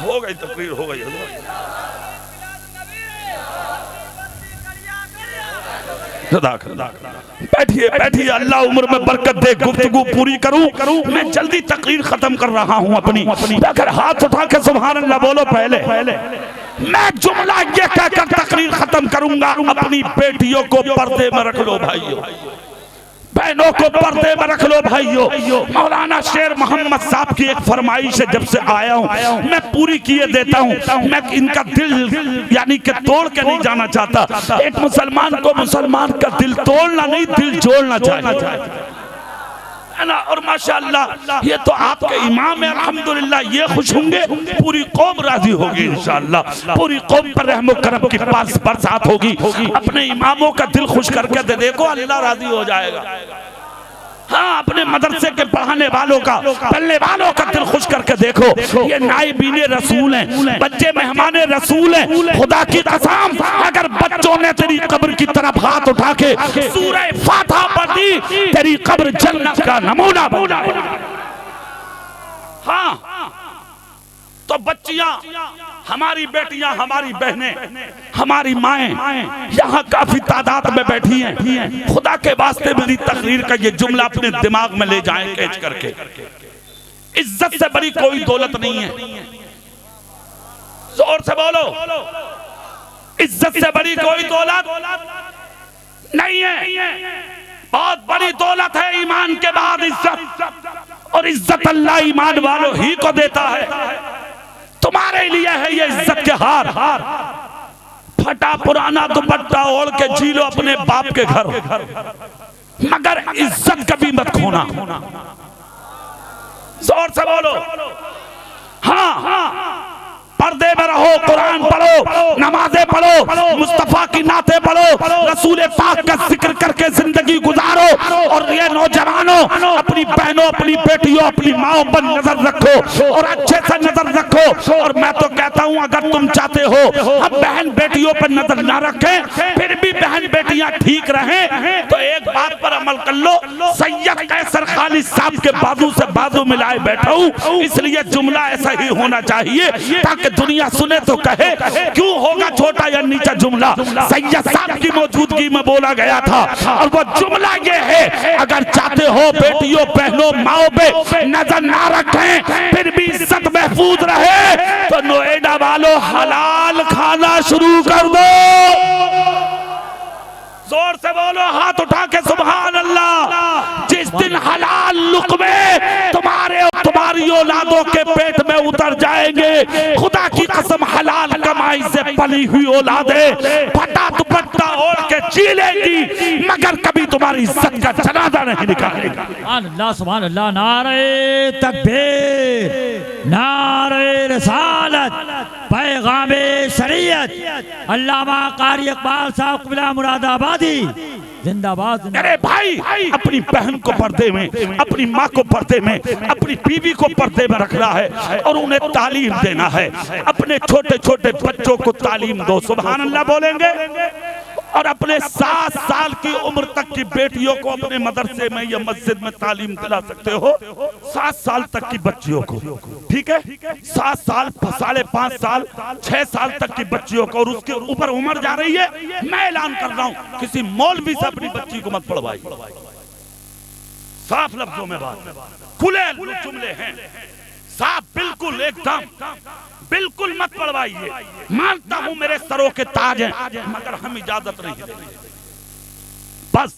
हो गई तकरीर, हो गई। बैठिए बैठिए, अल्लाह उम्र में बरकत दे, गुफ्तगू पूरी करूं। मैं जल्दी तकरीर खत्म कर रहा हूं अपनी। अगर हाथ उठा के सुभान अल्लाह बोलो पहले। मैं जुमला ये कहकर तकरीर खत्म करूंगा, अपनी बेटियों को पर्दे में रख लो भाइयों, बहनों को पर्दे में रख लो भाइयों। मौलाना शेर मोहम्मद साहब की एक फरमाइश है, जब से आया हूँ मैं पूरी किए देता हूँ। मैं इनका दिल यानी कि तोड़ के नहीं जाना चाहता। एक मुसलमान को मुसलमान का दिल तोड़ना नहीं, दिल जोड़ना चाहिए ना। और माशाअल्लाह ये तो आपके इमाम है, अल्हम्दुलिल्लाह ये खुश होंगे, पूरी कौम राजी होगी इंशाअल्लाह। पूरी कौम पर रहमो करम की बरसात होगी। अपने इमामों का दिल खुश करके दे देखो, अल्लाह राजी हो जाएगा। हाँ, अपने मदरसे के पढ़ाने वालों का, पढ़ने वालों का दिल खुश करके देखो। ये नाइबीने रसूल हैं, बच्चे मेहमाने रसूल हैं। खुदा की कसम, अगर बच्चों ने तेरी कब्र की तरफ हाथ उठा के सूरह फातिहा पढ़ दी, तेरी कब्र जन्नत का नमूना बन जाएगा। हाँ, तो बच्चियां, हमारी बेटियां, हमारी बहनें, हमारी माएं यहाँ काफी तादाद में बैठी हैं। खुदा के वास्ते मेरी तकरीर का ये जुमला अपने दिमाग में ले जाएं कैच करके। इज्जत से बड़ी कोई दौलत नहीं है, जोर से बोलो, इज्जत से बड़ी कोई दौलत नहीं है। बहुत बड़ी दौलत है ईमान के बाद इज्जत, और इज्जत अल्लाह ईमान वालों ही को देता है। तुम्हारे लिए है ये इज्जत के हार। फटा पुराना दुपट्टा ओढ़ के जी लो अपने बाप के घर, मगर इज्जत कभी मत खोना। जोर से बोलो, हाँ, पर्दे में रहो, कुरान पढ़ो, नमाजें पढ़ो, मुस्तफा की नाते पढ़ो, रसूल पाक का जिक्र करके जिंदगी गुजारो। और ये नौजवानों, अपनी बहनों, अपनी बेटियों, अपनी माओ पर नजर रखो और अच्छे से नजर रखो। और मैं तो कहता हूँ, अगर तुम चाहते हो हम बहन बेटियों पर नजर ना रखें, फिर भी बहन बेटियां ठीक रहें, तो एक बात पर अमल कर लो। सैयद कैसर खालिद साहब के बाजू से बाजू मिलाए बैठा हूँ, इसलिए जुमला ऐसा ही होना चाहिए ताकि दुनिया सुने तो कहे क्यों होगा छोटा या नीचा जुमला। सैयद साहब की मौजूदगी में बोला गया था, और वो जुमला ये है, अगर चाहते हो बेटियों, बहनों, माओ पे नजर ना रखें, फिर भी इज्जत महफूज रहे, तो नोएडा वालों हलाल खाना शुरू कर दो। जोर से बोलो, हाथ उठा के सुभान अल्लाह। जिस दिन हलाल लुक़मे तुम्हारे और तुम्हारी औलादों के पेट में उतर जाएंगे। खुदा की कसम हलाल कमाई से पली हुई औलादे फटा दुपट्टा ओढ़ के जी लेंगी, मगर कभी तुम्हारी इज्जत का जनाजा नहीं निकालेगा। अल्लाह सुभान अल्लाह। नारे तकबीर, नारे रिसालत, पैगामे शरीयत। अल्लामा कारी इकबाल साहब क़िबला मुरादाबादी जिंदाबाद। अरे भाई, अपनी बहन को पर्दे में, अपनी माँ को पर्दे में, अपनी बीवी को पर्दे में रखना है और उन्हें तालीम देना है। अपने छोटे छोटे बच्चों को तालीम दो, सुभान अल्लाह बोलेंगे। और अपने 7 साल की उम्र तक की बेटियों को अपने मदरसे में या मस्जिद में तालीम दिला सकते हो, 7 साल तक की बच्चियों को, ठीक है? 7 साल, 5.5 साल, 6 साल तक की बच्चियों को, और उसके ऊपर उम्र जा रही है। मैं ऐलान कर रहा हूं, किसी मौलवी से अपनी बच्ची को मत पढ़वाई। साफ लफ्जों में बात, खुले जुमले हैं, साफ, बिल्कुल एकदम, बिल्कुल मत पढ़वाइए। मानता हूं मेरे सरों के ताज हैं, मगर हम इजाजत नहीं देंगे। बस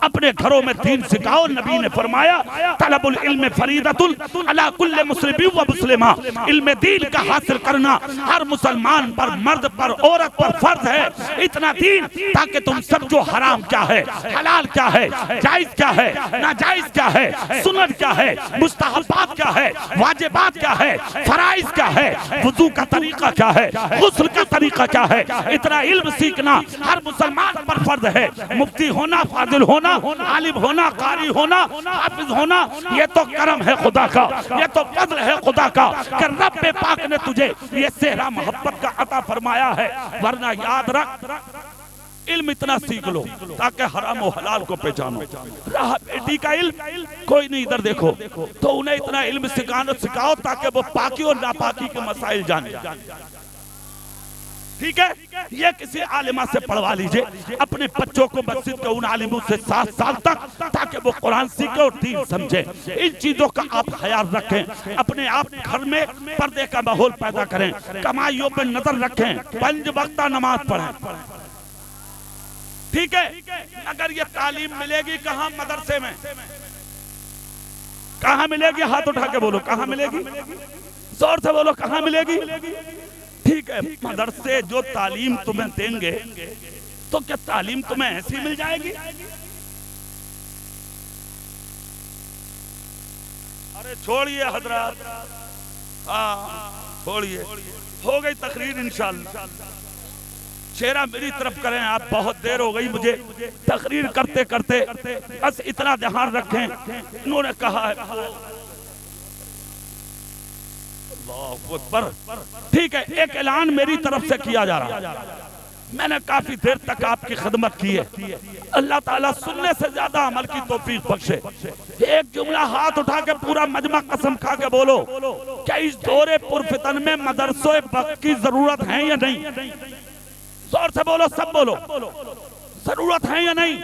अपने घरों में दीन सिखाओ। नबी ने फरमाया तलबुल इल्म फरीदतुन अला कुल्ले मुस्लिम व मुस्लिमा। इल्म दीन का हासिल करना हर मुसलमान पर, मर्द पर, औरत पर फर्ज है। इतना दीन ताकि तुम सब जो हराम क्या है, हलाल क्या है, जायज क्या है, नाजायज क्या है, सुन्नत क्या है, मुस्तहबात क्या है, वाजिबात क्या है, फराइज क्या है, वुजू का तरीका क्या है, गुस्ल का तरीका क्या है, इतना इल्म सीखना हर मुसलमान पर फर्ज है। मुफ्ती होना, फाजिल होना, आलिम होना, कारी होना, हाफिज होना, ये तो करम है खुदा का, ये तो फज़ल है खुदा का कि रब पाक ने तुझे ये सेहरा मोहब्बत का अता फरमाया है। वरना याद रख, इल्म इतना सीख लो ताकि हराम और हलाल को पहचानो। रहा बेटी का इल्म, कोई नहीं इधर देखो, तो उन्हें इतना इल्म सिखाओ ताकि वो पाकी और नापाकी के मसाइल जाने। ठीक है, ये किसी आलिमा से पढ़वा लीजिए अपने बच्चों को मस्जिद के उन आलिमों से 7 साल तक, ताकि वो कुरान सीखे और दीन समझे। इन चीजों का आप ख्याल रखें। अपने आप घर में पर्दे का माहौल पैदा करें, कमाइयों पर नजर रखें, 5 वक्ता नमाज पढ़ें। ठीक है, अगर ये तालीम मिलेगी कहाँ? मदरसे में। कहाँ मिलेगी? हाथ उठा के बोलो, कहाँ मिलेगी? जोर से बोलो, कहाँ मिलेगी? ठीक है, मदरसे जो तालीम तुम्हें देंगे, तो क्या तालीम तुम्हें ऐसी मिल जाएगी? अरे छोड़िए हजरत, हाँ छोड़िए, हो गई तकरीर इंशाअल्लाह। चेहरा मेरी तरफ करें आप, बहुत देर हो गई मुझे तकरीर करते करते, बस इतना ध्यान रखें। इन्होंने कहा है पर, ठीक है, एक ऐलान मेरी तरफ से किया जा रहा है। मैंने काफी देर तक आपकी खिदमत की है। अल्लाह ताला सुनने से ज्यादा अमल की तौफीक बख्शे। एक जुमला हाथ उठा के पूरा मजमा कसम खा के बोलो, क्या इस दौरे पुरफितन में मदरसों वक्त की जरूरत है या नहीं? जोर से बोलो, सब बोलो, जरूरत है या नहीं?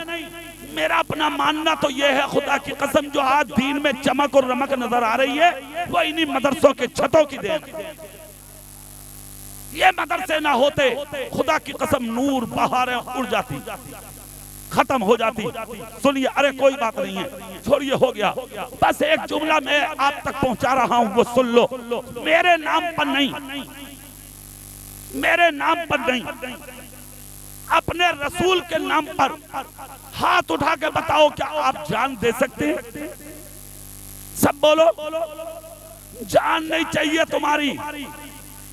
मेरा अपना मानना तो यह है, खुदा की कसम, जो आज दीन में चमक और रमक नजर आ रही है वो इन्हीं मदरसों के छतों की देन। ये मदरसे ना होते, खुदा की कसम, नूर बहारें उड़ जाती, खत्म हो जाती। सुनिए, अरे कोई बात नहीं है, छोड़िए, हो गया। बस एक जुमला मैं आप तक पहुंचा रहा हूं, वो सुन लो। मेरे नाम पर नहीं, मेरे नाम पर नहीं, अपने रसूल के नाम पर हाथ उठा के बताओ, क्या आप जान दे सकते हैं? सब बोलो, जान नहीं चाहिए तुम्हारी।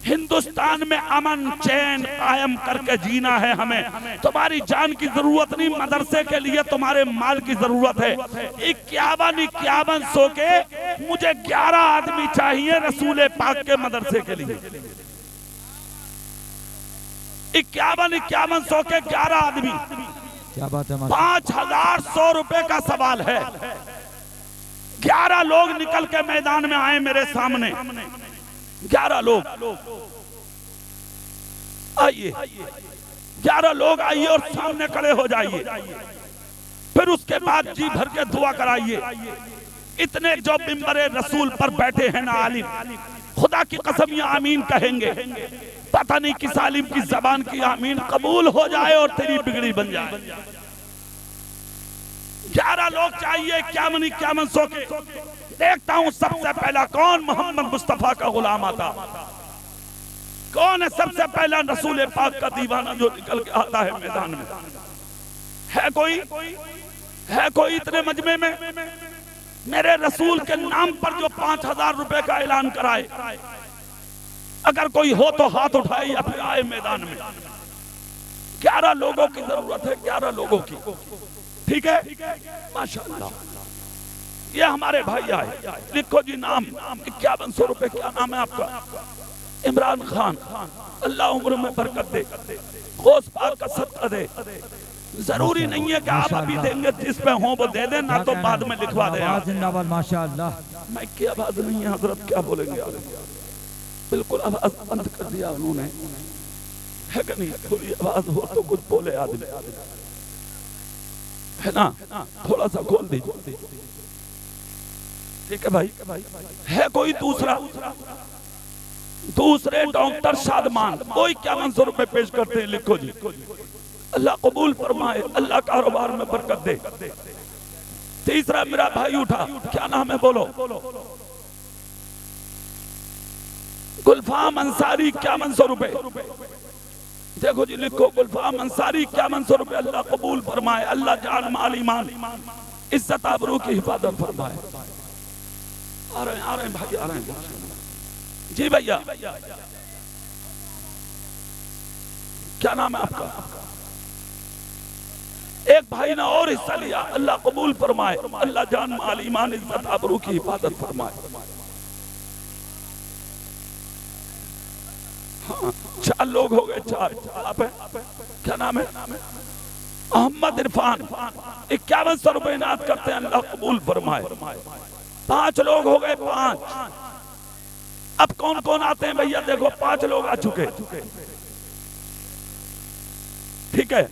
हिंदुस्तान में अमन चैन कायम करके जीना है हमें। तुम्हारी जान की जरूरत नहीं, मदरसे के लिए तुम्हारे माल की जरूरत है। 51 के मुझे 11 आदमी चाहिए रसूल पाक के मदरसे के लिए। 51 के 11 आदमी, क्या बात है? 5100 रुपए का सवाल है। 11 लोग निकल के मैदान में आए मेरे सामने, 11 लोग आइए, 11 लोग आइए और सामने खड़े हो जाइए। फिर उसके बाद जी भर के दुआ कराइए। इतने जो मिंबरे रसूल पर बैठे हैं ना आलिम, खुदा की कसम ये आमीन कहेंगे। पता नहीं किस आलिम की जबान की आमीन कबूल हो जाए और तेरी बिगड़ी बन जाए। 11 लोग चाहिए, 51 के देखता हूं सबसे पहला कौन मोहम्मद मुस्तफा का गुलाम आता, कौन है सबसे पहला रसूल पाक का दीवाना जो निकल के आता है मैदान में। है कोई इतने मजमे में मेरे रसूल के नाम पर जो 5,000 रुपए का ऐलान कराए? अगर कोई हो तो हाथ उठाए या फिर आए मैदान में। 11 लोगों की जरूरत है, 11 लोगों की। ठीक है, माशाअल्लाह। ये हमारे भाई आए, लिखो जी नाम। 5100 रुपए। क्या नाम है आपका? इमरान खान। अल्लाह उम्र में बरकत दे, गौस पाक का सदका दे। जरूरी नहीं है कि आप अभी देंगे, जिस पे हो वो दे दें, ना तो बाद में लिखवा दें। जिंदाबाद माशाअल्लाह। मैं क्या आवाज नहीं है हजरत, क्या बोलेंगे आप? बिल्कुल आवाज बंद कर दिया उन्होंने, है कि नहीं? थोड़ी आवाज हो तो कुछ बोले आदमी, है ना? थोड़ा सा खोल दीजिए। ठीक है भाई। है कोई दूसरे डॉक्टर शादमान, कोई 5100 रुपए पेश करते हैं? लिखो जी। अल्लाह कबूल फरमाए, अल्लाह कारोबार में बरकत दे। तीसरा मेरा भाई उठा, क्या नाम है बोलो? गुलफाम अंसारी। 5100 रुपए। देखो जी, लिखो गुलफाम अंसारी 5100 रुपए। अल्लाह कबूल फरमाए, अल्लाह जान माल ईमान इज्जत आबरू की हिफाजत फरमाए। आ रहे हैं भाई, आ रहे हैं जी भैया। क्या नाम है आपका? एक भाई ने और हिस्सा लिया, अल्लाह कबूल फरमाए, अल्लाह जान माल ईमान इज्जत आबरू की हिफाजत फरमाए। हाँ, 4 लोग हो गए। 4 आप है? क्या नाम है? मोहम्मद इरफान। 5100 रुपए इनात करते हैं, अल्लाह कबूल फरमाए। 5 लोग हो गए। 5। अब कौन कौन आते हैं भैया? देखो 5 लोग आ चुके। ठीक है,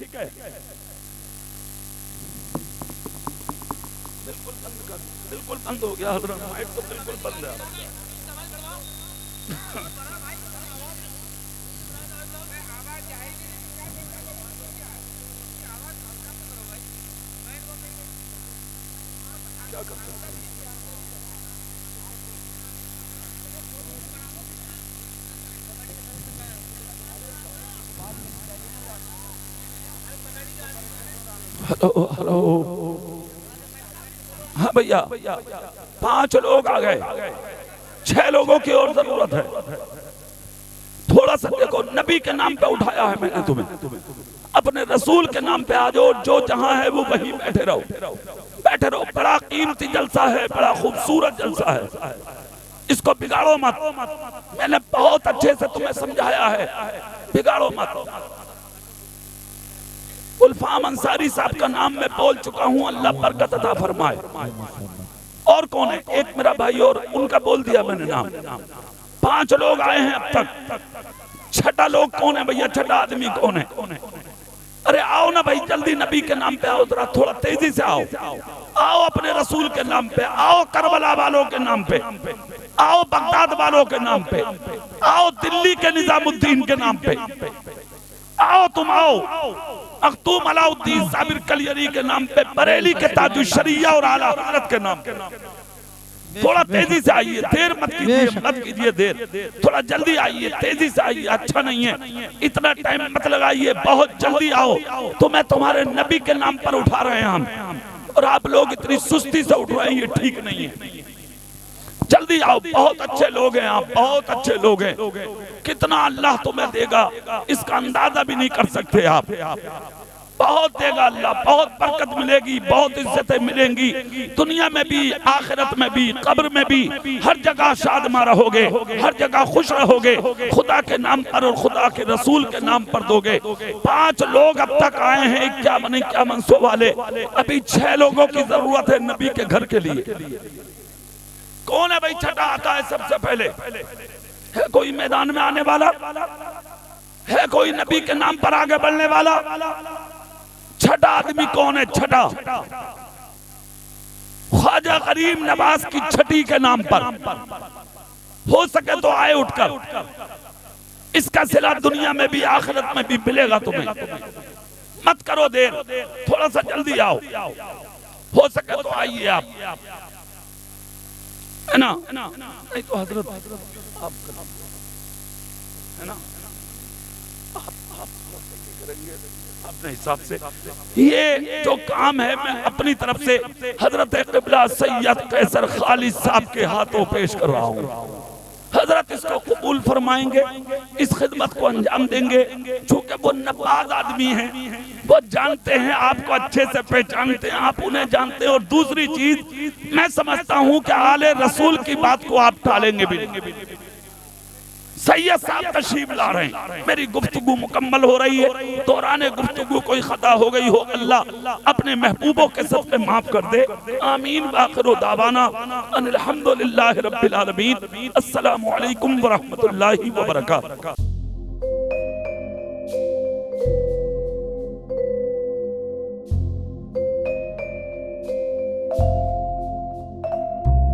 बिल्कुल बंद हो गया हजरत, माइक तो बिल्कुल बंद है। क्या कर सकते हैं? हेलो। हाँ भैया, 5 लोग आ गए। 6 लोगों की और जरूरत है। थोड़ा सा देखो, नबी के नाम पे उठाया है मैंने तुम्हें, अपने रसूल के नाम पे आ जाओ। जो जहां है वो वहीं बैठे रहो। बड़ा कीमती जलसा है, बड़ा खूबसूरत जलसा है, इसको बिगाड़ो मत। मैंने बहुत अच्छे से तुम्हें समझाया है, बिगाड़ो मत। गुलफाम अंसारी साहब का नाम मैं बोल चुका हूं, अल्लाह बरकत अता फरमाए। और कौन है? एक मेरा भाई और, उनका बोल दिया मैंने नाम। 5 लोग आए हैं अब तक। 6ठा लोग कौन है भैया? 6ठा आदमी कौन है? अरे आओ ना भाई, जल्दी नबी के नाम पे आओ, जरा थोड़ा तेजी से आओ अपने रसूल के नाम पे आओ, करबला वालों के नाम पे आओ, बगदाद वालों के नाम पे आओ, दिल्ली के निजामुद्दीन के नाम पे आओ। तुम आओ अख्तूम अलाउद्दीन साबिर कलियरी के नाम पे, बरेली के ताजुल शरिया और आला हजरत के नाम पे। थोड़ा तेजी से आइए, देर मत कीजिए देर। थोड़ा जल्दी आइए, तेजी से आइए, अच्छा नहीं है इतना टाइम मत लगाइए, बहुत जल्दी आओ। तो मैं तुम्हारे नबी के नाम पर उठा रहे हैं हम, और आप लोग इतनी सुस्ती से उठ रहे हैं, ये ठीक नहीं है। जल्दी आओ, बहुत अच्छे लोग हैं आप, बहुत अच्छे लोग हैं। कितना अल्लाह तुम्हें देगा इसका अंदाजा भी नहीं कर सकते आप। बहुत देगा अल्लाह, बहुत बरकत मिलेगी, बहुत इज्जतें मिलेंगी, दुनिया में भी, आखिरत में भी, कब्र में भी। हर जगह शादमा रहोगे, हर जगह खुश रहोगे, खुदा के नाम पर और खुदा के रसूल के नाम पर दोगे। 5 लोग अब तक आए हैं, 5100 वाले। अभी 6 लोगों की जरूरत है नबी के घर के लिए। कौन है भाई? 6ठा आता है सबसे पहले। है कोई मैदान में आने वाला? है कोई नबी के नाम पर आगे बढ़ने वाला? 6ठा आदमी कौन है? 6ठा ख्वाजा करीम नवाज की 6ठी के नाम पर। हो सके तो आए उठकर, इसका सिला दुनिया में भी आखिरत में भी मिलेगा तुम्हें। मत करो देर, थोड़ा सा जल्दी आओ। हो सके तो आइए आप। है ना? नहीं तो हजरत आप है ना, आप करेंगे अपने हिसाब से। ये जो काम है मैं अपनी तरफ से हजरत क़िबला सैयद कैसर खालिद साहब के हाथों पेश कर रहा हूँ। हजरत इसको कबूल फरमाएंगे, इस खिदमत को अंजाम देंगे। चूंकि वो नवाज आदमी हैं, वो जानते हैं, आपको अच्छे से पहचानते हैं, आप उन्हें जानते हैं। और दूसरी चीज मैं समझता हूं कि आले रसूल की बात को आप टालेंगे भी नहीं। सैयद साहब तशरीफ ला रहे हैं, मेरी गुफ्तगू मुकम्मल हो रही है। दौरान गुफ्तगू कोई खता हो गई हो, अल्लाह अपने महबूबों के सदक़े माफ कर दे। आमीन। आखिर दावाना अनिल हम्दुलिल्लाहि रब्बिल आलमीन। अस्सलामु अलैकुम व रहमतुल्लाहि व बरकातहू।